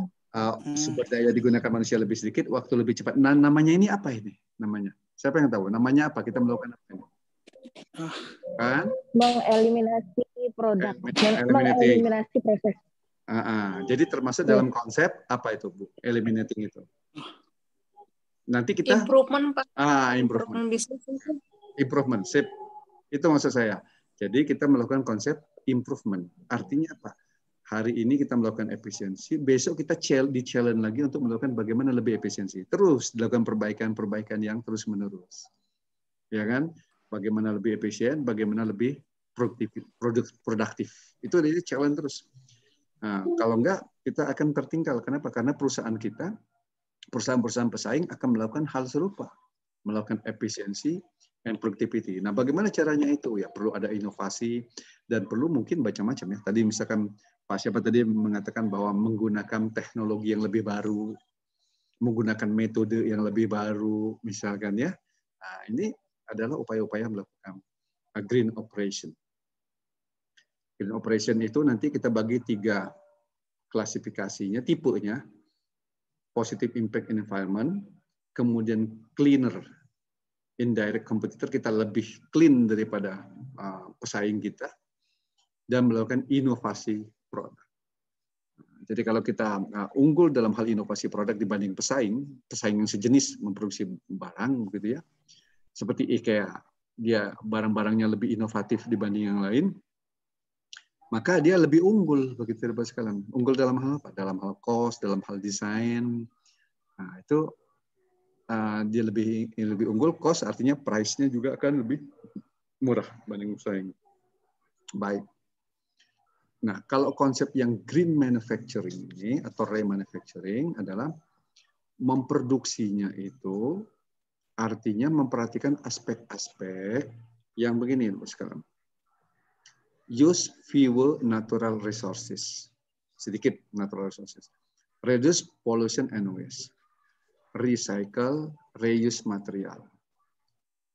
Sumber daya digunakan manusia lebih sedikit, waktu lebih cepat. Nah, namanya ini apa ini? Namanya? Siapa yang tahu? Namanya apa? Kita melakukan apa ini? Kan? Mengeliminasi produk. Mengeliminasi proses. Jadi termasuk dalam konsep apa itu Bu? Eliminating itu. Nanti kita improvement Pak. Improvement bisnis. Improvement, sip. Itu maksud saya. Jadi kita melakukan konsep improvement. Artinya apa? Hari ini kita melakukan efisiensi, besok kita di-challenge lagi untuk melakukan bagaimana lebih efisiensi. Terus dilakukan perbaikan yang terus-menerus. Ya kan? Bagaimana lebih efisien, bagaimana lebih produktif. Itu jadi challenge terus. Nah, kalau enggak, kita akan tertinggal. Kenapa? Karena perusahaan-perusahaan pesaing akan melakukan hal serupa. Melakukan efisiensi and productivity. Nah, bagaimana caranya itu? Ya, perlu ada inovasi dan perlu mungkin macam-macam ya. Tadi misalkan Pak siapa tadi mengatakan bahwa menggunakan teknologi yang lebih baru, menggunakan metode yang lebih baru, misalkan ya. Nah, ini adalah upaya-upaya melakukan green operation. Green operation itu nanti kita bagi 3 klasifikasinya, tipenya. Positive impact environment, kemudian cleaner, indirect competitor, kita lebih clean daripada pesaing kita, dan melakukan inovasi produk. Jadi kalau kita unggul dalam hal inovasi produk dibanding pesaing yang sejenis memproduksi barang, begitu ya, seperti IKEA, dia barang-barangnya lebih inovatif dibanding yang lain, maka dia lebih unggul begitu Bapak sekalian. Unggul dalam hal apa? Dalam hal cost, dalam hal desain. Nah, itu dia lebih unggul, cost artinya price-nya juga akan lebih murah dibanding pesaing. Baik. Nah, kalau konsep yang green manufacturing ini atau remanufacturing adalah memproduksinya itu artinya memperhatikan aspek-aspek yang begini sekarang. Use fewer natural resources. Sedikit natural resources. Reduce pollution and waste. Recycle, reuse material.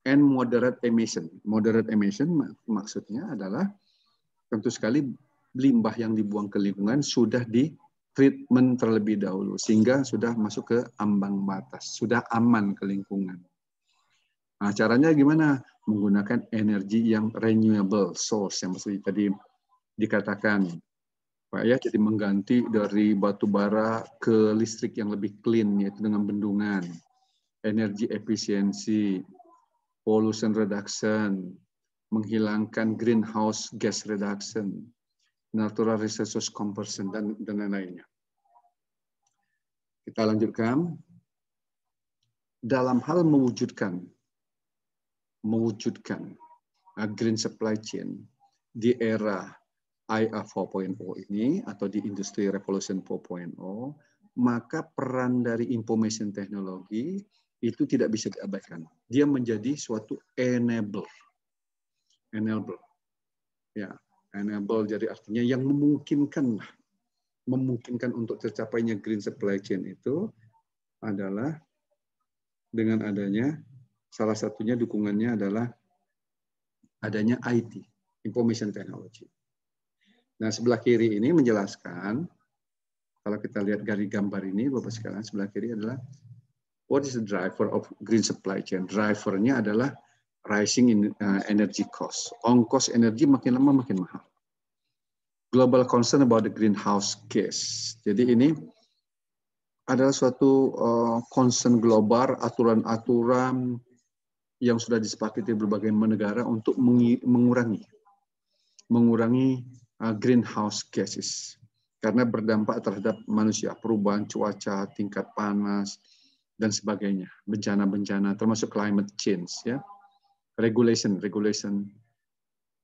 And moderate emission. Moderate emission maksudnya adalah tentu sekali limbah yang dibuang ke lingkungan sudah di treatment terlebih dahulu sehingga sudah masuk ke ambang batas, sudah aman ke lingkungan. Nah, caranya gimana? Menggunakan energi yang renewable source yang tadi dikatakan, Pak ya, jadi mengganti dari batu bara ke listrik yang lebih clean yaitu dengan bendungan, energi efisiensi, pollution reduction, menghilangkan greenhouse gas reduction, natural resources conversion dan lain-lainnya. Kita lanjutkan. Dalam hal mewujudkan green supply chain di era IA 4.0 ini atau di Industri Revolution 4.0, maka peran dari information technology itu tidak bisa diabaikan. Dia menjadi suatu enabler. Enabler. Ya, enable jadi artinya yang memungkinkan untuk tercapainya green supply chain itu adalah dengan adanya salah satunya dukungannya adalah adanya IT, information technology. Nah, sebelah kiri ini menjelaskan, kalau kita lihat dari gambar ini, Bapak sekalian, sebelah kiri adalah what is the driver of green supply chain? Drivernya adalah rising in energy cost. Ongkos energi makin lama makin mahal. Global concern about the greenhouse gas. Jadi ini adalah suatu concern global, aturan-aturan yang sudah disepakati berbagai negara untuk mengurangi greenhouse gases karena berdampak terhadap manusia, perubahan cuaca, tingkat panas dan sebagainya, bencana-bencana termasuk climate change ya. Regulation.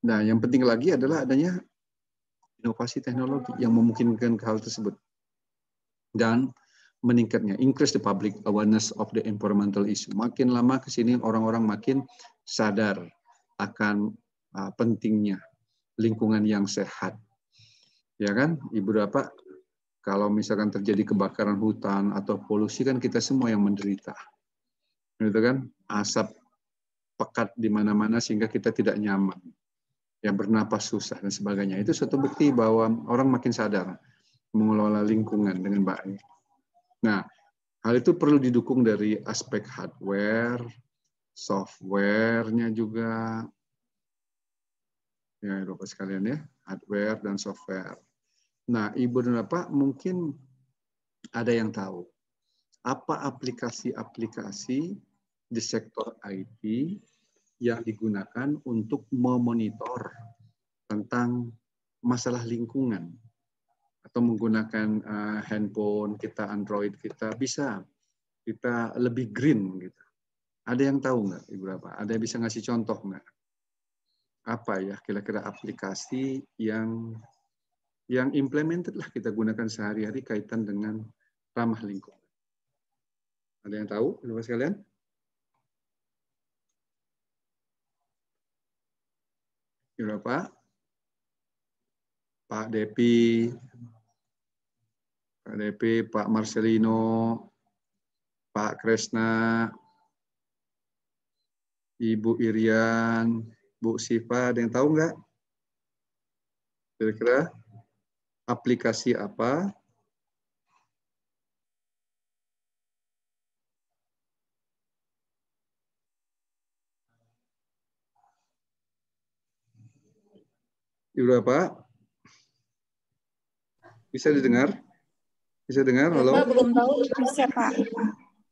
Nah, yang penting lagi adalah adanya inovasi teknologi yang memungkinkan hal tersebut dan meningkatnya increase the public awareness of the environmental issue. Makin lama ke sini orang-orang makin sadar akan pentingnya lingkungan yang sehat. Ya kan, Ibu Bapak, kalau misalkan terjadi kebakaran hutan atau polusi kan kita semua yang menderita. Gitu kan? Asap pekat di mana-mana sehingga kita tidak nyaman. Ya, bernapas susah dan sebagainya. Itu suatu bukti bahwa orang makin sadar mengelola lingkungan dengan baik. Nah, hal itu perlu didukung dari aspek hardware, software-nya juga. Ya, Bapak sekalian ya, hardware dan software. Nah, Ibu dan Bapak mungkin ada yang tahu apa aplikasi-aplikasi di sektor IT yang digunakan untuk memonitor tentang masalah lingkungan atau menggunakan handphone kita, Android kita bisa kita lebih green gitu. Ada yang tahu nggak, Ibu Bapak? Ada yang bisa ngasih contoh nggak? Apa ya kira-kira aplikasi yang implemented lah kita gunakan sehari-hari kaitan dengan ramah lingkungan? Ada yang tahu, Bapak sekalian? Bapak, Pak Depi, Pak Marcelino, Pak Kresna, Ibu Irian, Bu Siva, ada yang tahu nggak? Kira-kira aplikasi apa Ibu Bapak? Bisa didengar? Bisa dengar? Halo? Bapak belum tahu. Bisa, Pak.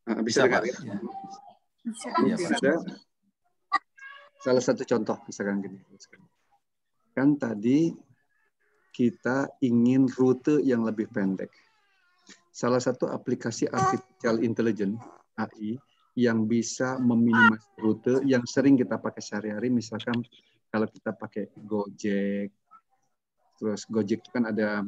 Nah, bisa dengar Pak. ya? Bisa. Mungkin ada salah satu contoh, misalkan gini. Kan tadi kita ingin rute yang lebih pendek. Salah satu aplikasi artificial intelligence, AI, yang bisa meminimasi rute yang sering kita pakai sehari-hari, misalkan kalau kita pakai Gojek, terus Gojek itu kan ada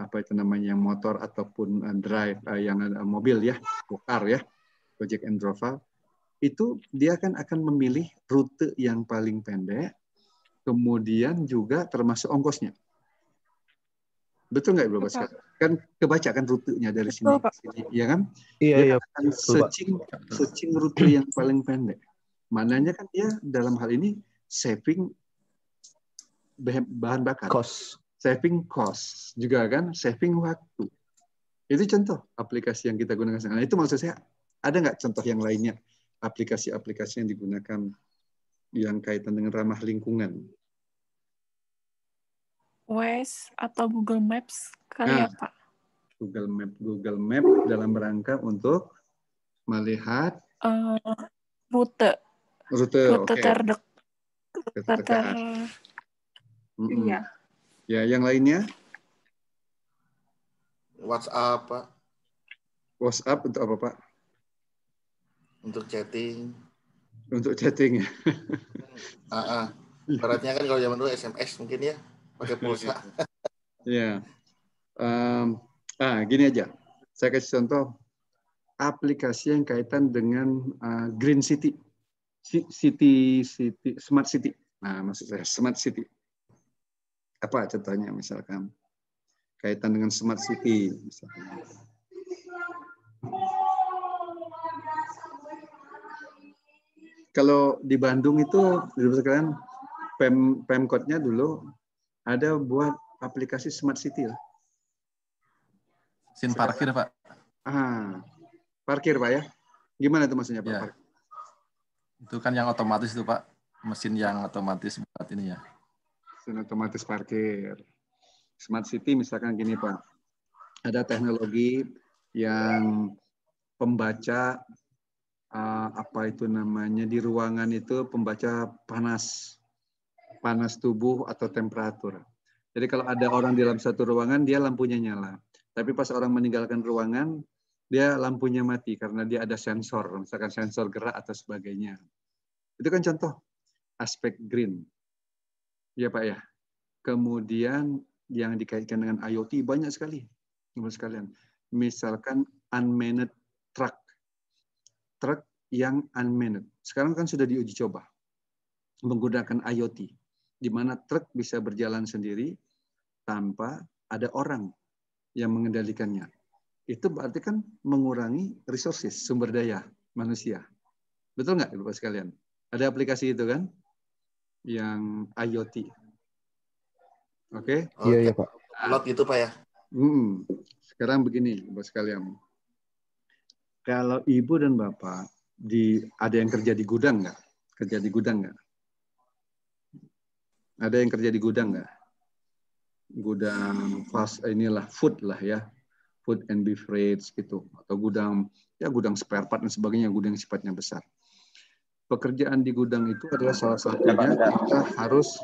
apa itu namanya motor ataupun drive yang ada mobil ya, Gokar ya, Gojek and Drova, itu dia kan akan memilih rute yang paling pendek, kemudian juga termasuk ongkosnya. Betul nggak Bapak sekalian? Kan kebaca kan rutenya dari sini ke sini, ya kan? Iya, dia iya. akan searching rute yang paling pendek. Mananya kan dia dalam hal ini saving bahan bakar. Saving cost juga kan, saving waktu. Itu contoh aplikasi yang kita gunakan. Nah, itu maksud saya, ada nggak contoh yang lainnya aplikasi-aplikasi yang digunakan yang kaitan dengan ramah lingkungan? Waze atau Google Maps kali ya, Pak? Google Map dalam rangka untuk melihat rute okay. terdekat. Iya. Ya, yang lainnya? WhatsApp, Pak. WhatsApp untuk apa, Pak? Untuk chatting. Untuk chatting ya. Beratnya kan kalau zaman dulu SMS mungkin ya. pakai pulsa. Ya. Gini aja. Saya kasih contoh aplikasi yang kaitan dengan Green City. Smart City. Nah, maksud saya Smart City. Apa contohnya misalkan kaitan dengan Smart City misalkan. Kalau di Bandung itu sekarang Pemkotnya dulu ada buat aplikasi Smart City lah. Mesin parkir, Pak. Parkir, Pak ya. Gimana itu maksudnya, Pak? Ya. Itu kan yang otomatis itu, Pak. Mesin yang otomatis buat ini ya. Mesin otomatis parkir. Smart City misalkan gini, Pak. Ada teknologi yang pembaca apa itu namanya di ruangan itu pembaca panas tubuh atau temperatur. Jadi kalau ada orang di dalam satu ruangan dia lampunya nyala. Tapi pas orang meninggalkan ruangan dia lampunya mati karena dia ada sensor, misalkan sensor gerak atau sebagainya. Itu kan contoh aspek green. Ya Pak ya. Kemudian yang dikaitkan dengan IoT banyak sekali. Sekalian. Misalkan unmanned truck. Truk yang unmanned. Sekarang kan sudah diuji coba menggunakan IoT, di mana truk bisa berjalan sendiri tanpa ada orang yang mengendalikannya. Itu berarti kan mengurangi resources, sumber daya manusia. Betul nggak, Bapak sekalian? Ada aplikasi itu kan, yang IoT. Oke? Iya, Pak. Lot itu, Pak ya? Sekarang begini, Bapak sekalian. Kalau Ibu dan Bapak ada yang kerja di gudang nggak? Kerja di gudang nggak? Ada yang kerja di gudang nggak? Gudang food lah ya, food and beverage gitu, atau gudang spare part dan sebagainya, gudang yang sifatnya besar. Pekerjaan di gudang itu adalah salah satunya kita harus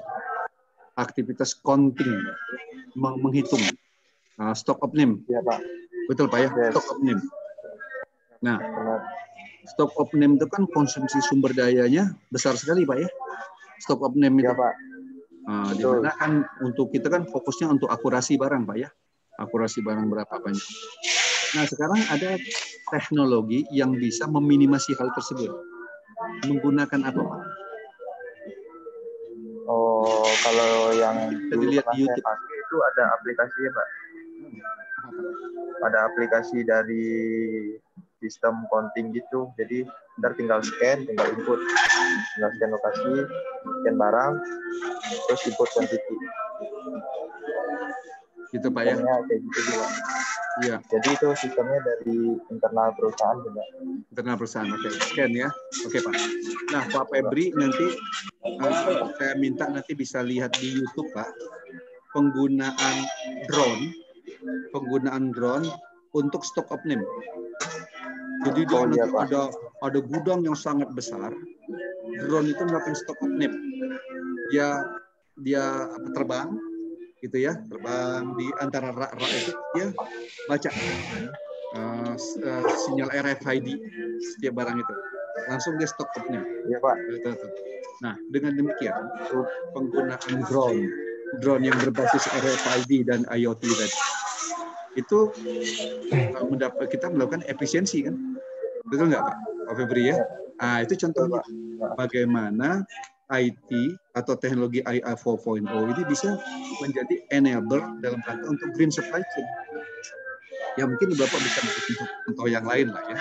aktivitas counting, menghitung stock of name. Iya, Pak. Betul Pak ya, stock of name. Nah, stock of name itu kan konsumsi sumber dayanya besar sekali Pak ya. Stock of name itu. Ya, Pak. Di mana kan untuk kita kan fokusnya untuk akurasi barang Pak ya. Akurasi barang berapa banyak. Nah sekarang ada teknologi yang bisa meminimasi hal tersebut. Menggunakan apa Pak? Oh, kalau yang dilihat di YouTube pakai itu ada aplikasinya Pak. Ada aplikasi dari sistem counting gitu. Jadi ntar tinggal scan, tinggal input. Tinggal scan lokasi, scan barang, terus input quantity. Gitu Pak ya? Kayak gitu juga. Iya. Jadi itu sistemnya dari internal perusahaan juga. Internal perusahaan, oke. Scan ya. Oke Pak. Nah Pak Febri nanti saya minta nanti bisa lihat di YouTube Pak. Penggunaan drone untuk stock of name. Jadi dia ada gudang yang sangat besar. Drone itu melakukan stock of name. Dia terbang gitu ya, terbang di antara rak-rak itu dia baca sinyal RFID setiap barang itu. Langsung dia stock of name. Iya, Pak. Nah, dengan demikian penggunaan drone yang berbasis RFID dan IoT tadi itu kita melakukan efisiensi kan, betul nggak Pak Febri ya? Nah itu contohnya bagaimana IT atau teknologi AI 4.0 ini bisa menjadi enabler dalam rangka untuk green supply chain. Ya mungkin Bapak bisa untuk contoh yang lain lah ya.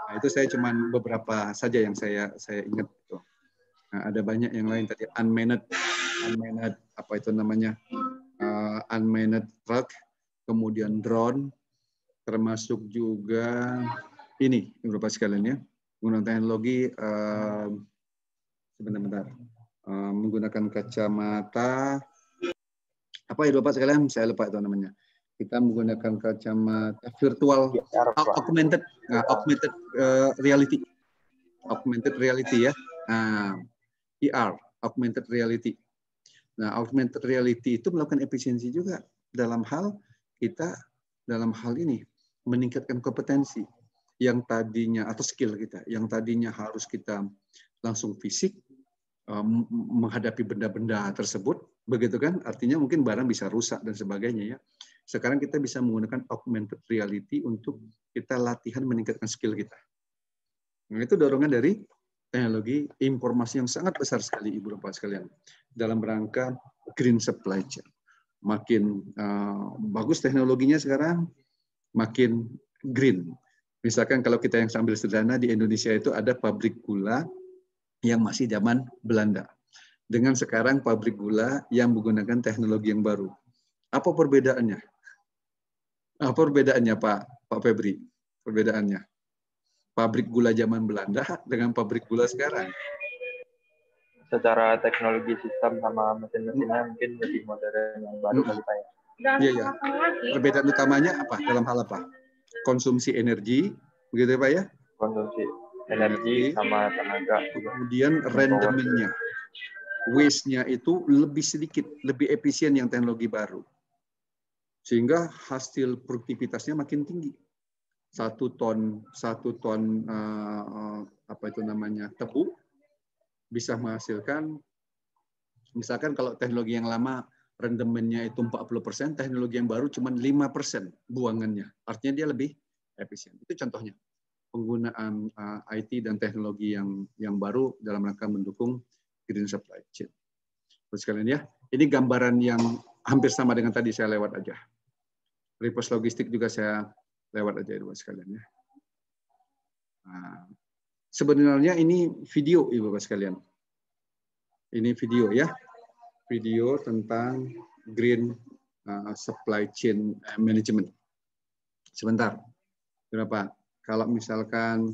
Nah itu saya cuma beberapa saja yang saya ingat. Nah, ada banyak yang lain tadi unmanned apa itu namanya unmanned truck. Kemudian drone, termasuk juga ini, Bapak sekalian ya, menggunakan teknologi sebentar, menggunakan kacamata, apa ya Bapak sekalian? Saya lupa itu namanya. Kita menggunakan kacamata virtual, augmented reality, ya, VR, augmented reality. Nah, augmented reality itu melakukan efisiensi juga dalam hal ini meningkatkan kompetensi yang tadinya atau skill kita yang tadinya harus kita langsung fisik menghadapi benda-benda tersebut Begitu kan? Artinya mungkin barang bisa rusak dan sebagainya ya. Sekarang kita bisa menggunakan augmented reality untuk kita latihan meningkatkan skill kita. Nah, itu dorongan dari teknologi informasi yang sangat besar sekali, Ibu Bapak sekalian, dalam rangka green supply chain. Makin bagus teknologinya sekarang, makin green. Misalkan kalau kita yang sambil sederhana, di Indonesia itu ada pabrik gula yang masih zaman Belanda. Dengan sekarang pabrik gula yang menggunakan teknologi yang baru. Apa perbedaannya? Apa perbedaannya Pak Febri? Perbedaannya? Pabrik gula zaman Belanda dengan pabrik gula sekarang. Secara teknologi sistem sama mesin-mesinnya mungkin lebih modern yang baru kali Pak ya. Iya, ya. Perbedaan utamanya apa? Dalam hal apa? Konsumsi energi, begitu ya Pak ya? Konsumsi energi sama tenaga. Kemudian rendemennya, waste-nya itu lebih sedikit, lebih efisien yang teknologi baru. Sehingga hasil produktivitasnya makin tinggi. 1 ton apa itu namanya tebu bisa menghasilkan, misalkan kalau teknologi yang lama rendemennya itu 40%, teknologi yang baru cuma 5% buangannya. Artinya dia lebih efisien. Itu contohnya penggunaan IT dan teknologi yang baru dalam rangka mendukung green supply chain. Terus sekalian ya, ini gambaran yang hampir sama dengan tadi, saya lewat aja. Reverse logistik juga saya lewat aja Ibu sekalian ya. Nah, sebenarnya ini video Ibu sekalian. Ini video ya. Video tentang green supply chain management. Sebentar. Berapa? Kalau misalkan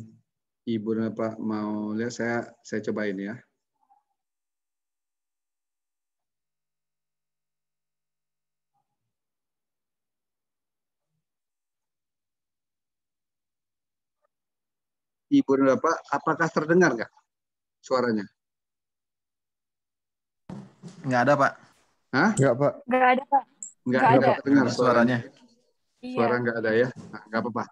Ibu dan Bapak mau lihat, saya cobain ya. Ibu dan Bapak, apakah terdengar nggak suaranya? Nggak ada, Pak. Hah? Nggak, Pak. Nggak ada, Pak. Nggak ada. Terdengar suaranya. Iya. Suara nggak ada ya? Nah, nggak apa-apa.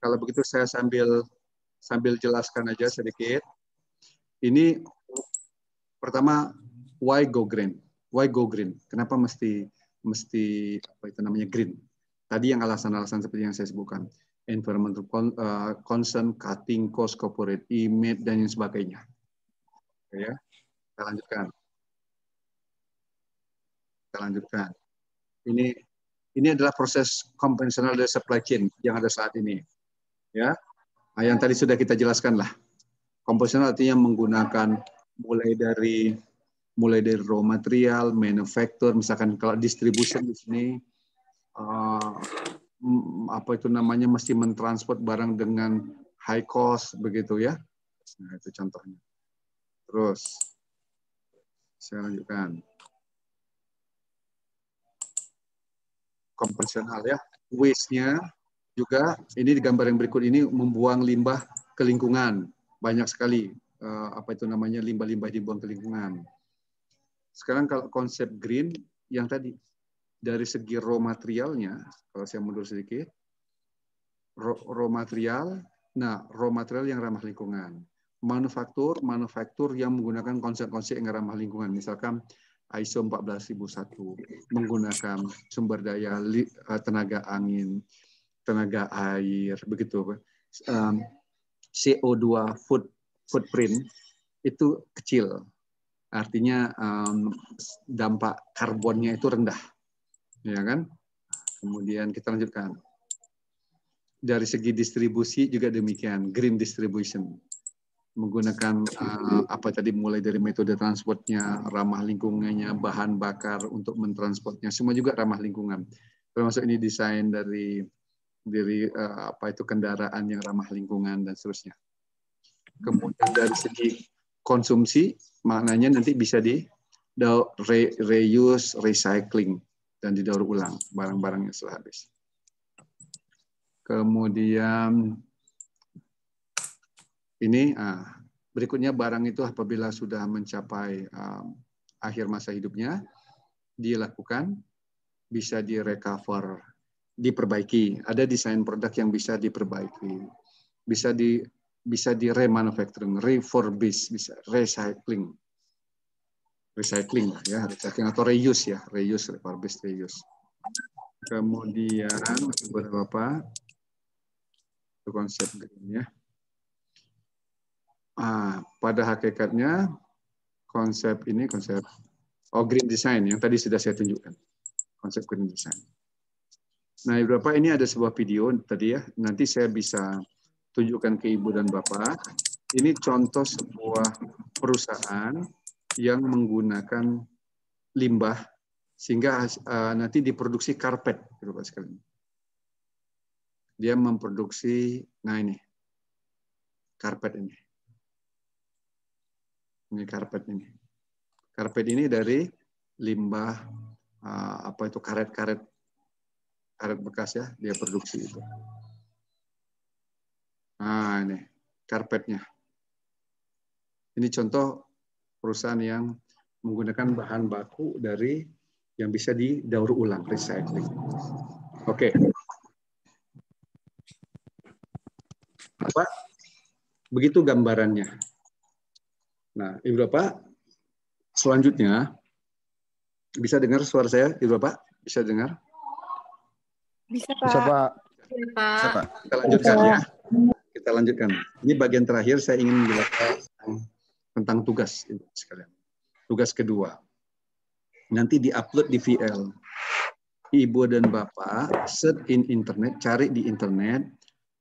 Kalau begitu saya sambil jelaskan aja sedikit. Ini pertama, why go green? Why go green? Kenapa mesti apa itu namanya green? Tadi yang alasan-alasan seperti yang saya sebutkan. Environmental concern, cutting cost, corporate image, dan yang sebagainya. Oke, ya, kita lanjutkan. Ini adalah proses konvensional dari supply chain yang ada saat ini. Ya, nah, yang tadi sudah kita jelaskan lah. Konvensional artinya menggunakan mulai dari raw material, manufacture, misalkan kalau distribution di sini. Apa itu namanya, mesti mentransport barang dengan high cost begitu ya. Nah, itu contohnya. Terus saya lanjutkan. Konvensional ya. Waste-nya juga ini di gambar yang berikut ini membuang limbah ke lingkungan. Banyak sekali apa itu namanya limbah-limbah dibuang ke lingkungan. Sekarang kalau konsep green yang tadi dari segi raw materialnya, kalau saya mundur sedikit, raw material yang ramah lingkungan. Manufaktur yang menggunakan konsep-konsep yang ramah lingkungan. Misalkan ISO 14001 menggunakan sumber daya tenaga angin, tenaga air, begitu. CO2 footprint itu kecil. Artinya dampak karbonnya itu rendah. Ya kan? Kemudian kita lanjutkan. Dari segi distribusi juga demikian, green distribution. Menggunakan apa tadi, mulai dari metode transportnya, ramah lingkungannya, bahan bakar untuk mentransportnya, semua juga ramah lingkungan. Termasuk ini desain dari apa itu kendaraan yang ramah lingkungan dan seterusnya. Kemudian dari segi konsumsi, maknanya nanti bisa di reuse, recycling, dan didaur ulang barang-barangnya setelah habis. Kemudian ini berikutnya, barang itu apabila sudah mencapai akhir masa hidupnya, dilakukan, bisa direcover, diperbaiki. Ada desain produk yang bisa diperbaiki, bisa di remanufacturing, refurbish, bisa recycling. recycling lah ya, recycling atau reuse ya, reuse, repurpose, reuse. Kemudian beberapa konsep green ya. Pada hakikatnya konsep ini green design yang tadi sudah saya tunjukkan, konsep green design. Nah, Bapak, ini ada sebuah video tadi ya, nanti saya bisa tunjukkan ke Ibu dan Bapak. Ini contoh sebuah perusahaan yang menggunakan limbah sehingga nanti diproduksi karpet, Bapak sekalian. Dia memproduksi, nah ini, karpet ini. Ini karpet ini. Karpet ini dari limbah, karet-karet bekas ya, dia produksi itu. Nah, ini karpetnya. Ini contoh perusahaan yang menggunakan bahan baku dari yang bisa didaur ulang, recycling. Oke. Bapak, begitu gambarannya. Nah, Ibu Bapak, selanjutnya bisa dengar suara saya, Ibu Bapak? Bisa dengar? Bisa, Pak. Bisa, Pak. Bisa, Pak. Kita lanjutkan ya. Kita lanjutkan. Ini bagian terakhir saya ingin menjelaskan tentang tugas sekalian. Tugas kedua. Nanti diupload di VL. Ibu dan Bapak search in internet, cari di internet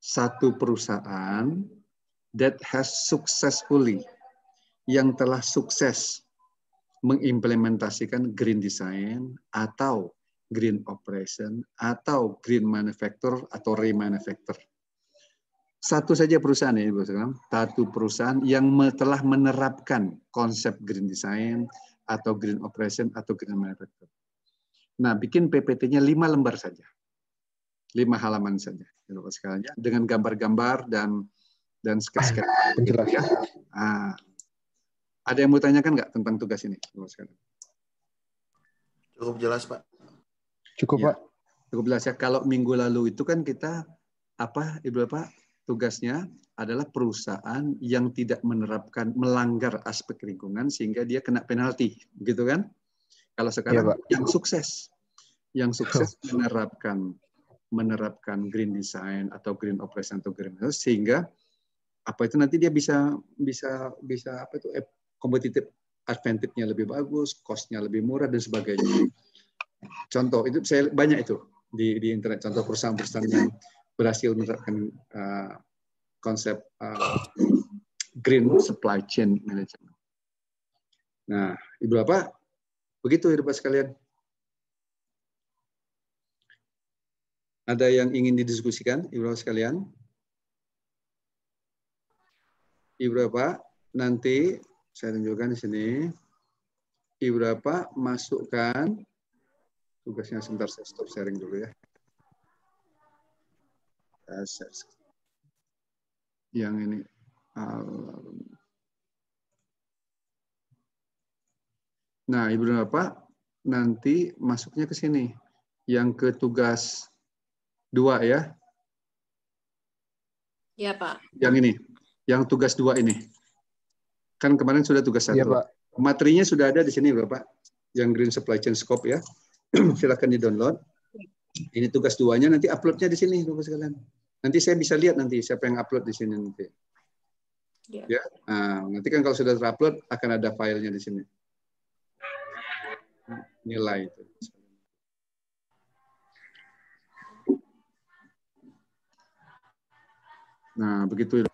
satu perusahaan that has successfully, yang telah sukses mengimplementasikan green design atau green operation atau green manufacture atau remanufacture. Satu saja perusahaan ya, Ibu sekalian, satu perusahaan yang telah menerapkan konsep green design atau green operation atau green manufacture. Nah, bikin PPT-nya 5 lembar saja. 5 halaman saja, Ibu sekalian, dengan gambar-gambar dan sketch-sketch gitu ya. Ada yang mau tanyakan nggak tentang tugas ini, Ibu sekalian? Cukup jelas, Pak. Cukup, Ya, Pak. cukup jelas ya. Kalau minggu lalu itu kan kita Ibu Bapak, tugasnya adalah perusahaan yang tidak melanggar aspek lingkungan sehingga dia kena penalti, gitu kan? Kalau sekarang Ya, yang sukses menerapkan green design atau green operation atau green sehingga itu nanti dia bisa competitive advantage-nya lebih bagus, cost-nya lebih murah dan sebagainya. Contoh itu saya banyak itu di internet, contoh perusahaan-perusahaan yang berhasil menerapkan konsep green supply chain management. Nah, Ibu Bapak, begitu Ibu Bapak sekalian. Ada yang ingin didiskusikan, Ibu Bapak sekalian? Ibu Bapak, nanti saya tunjukkan di sini. Ibu Bapak masukkan tugasnya, sebentar saya stop sharing dulu ya. Yang ini. Nah, Ibu dan Bapak nanti masuknya ke sini. Yang ke tugas 2 ya. Ya, Pak. Yang ini. Yang tugas 2 ini. Kan kemarin sudah tugas 1. Ya, Pak. Materinya sudah ada di sini, Bapak. Yang Green Supply Chain Scope ya. Silakan di-download. Ini tugas 2-nya, nanti upload-nya di sini, Bapak sekalian. Nanti saya bisa lihat nanti siapa yang upload di sini nanti. Ya. Nah, nanti kan kalau sudah terupload akan ada filenya di sini. Nilai itu. Nah, begitu.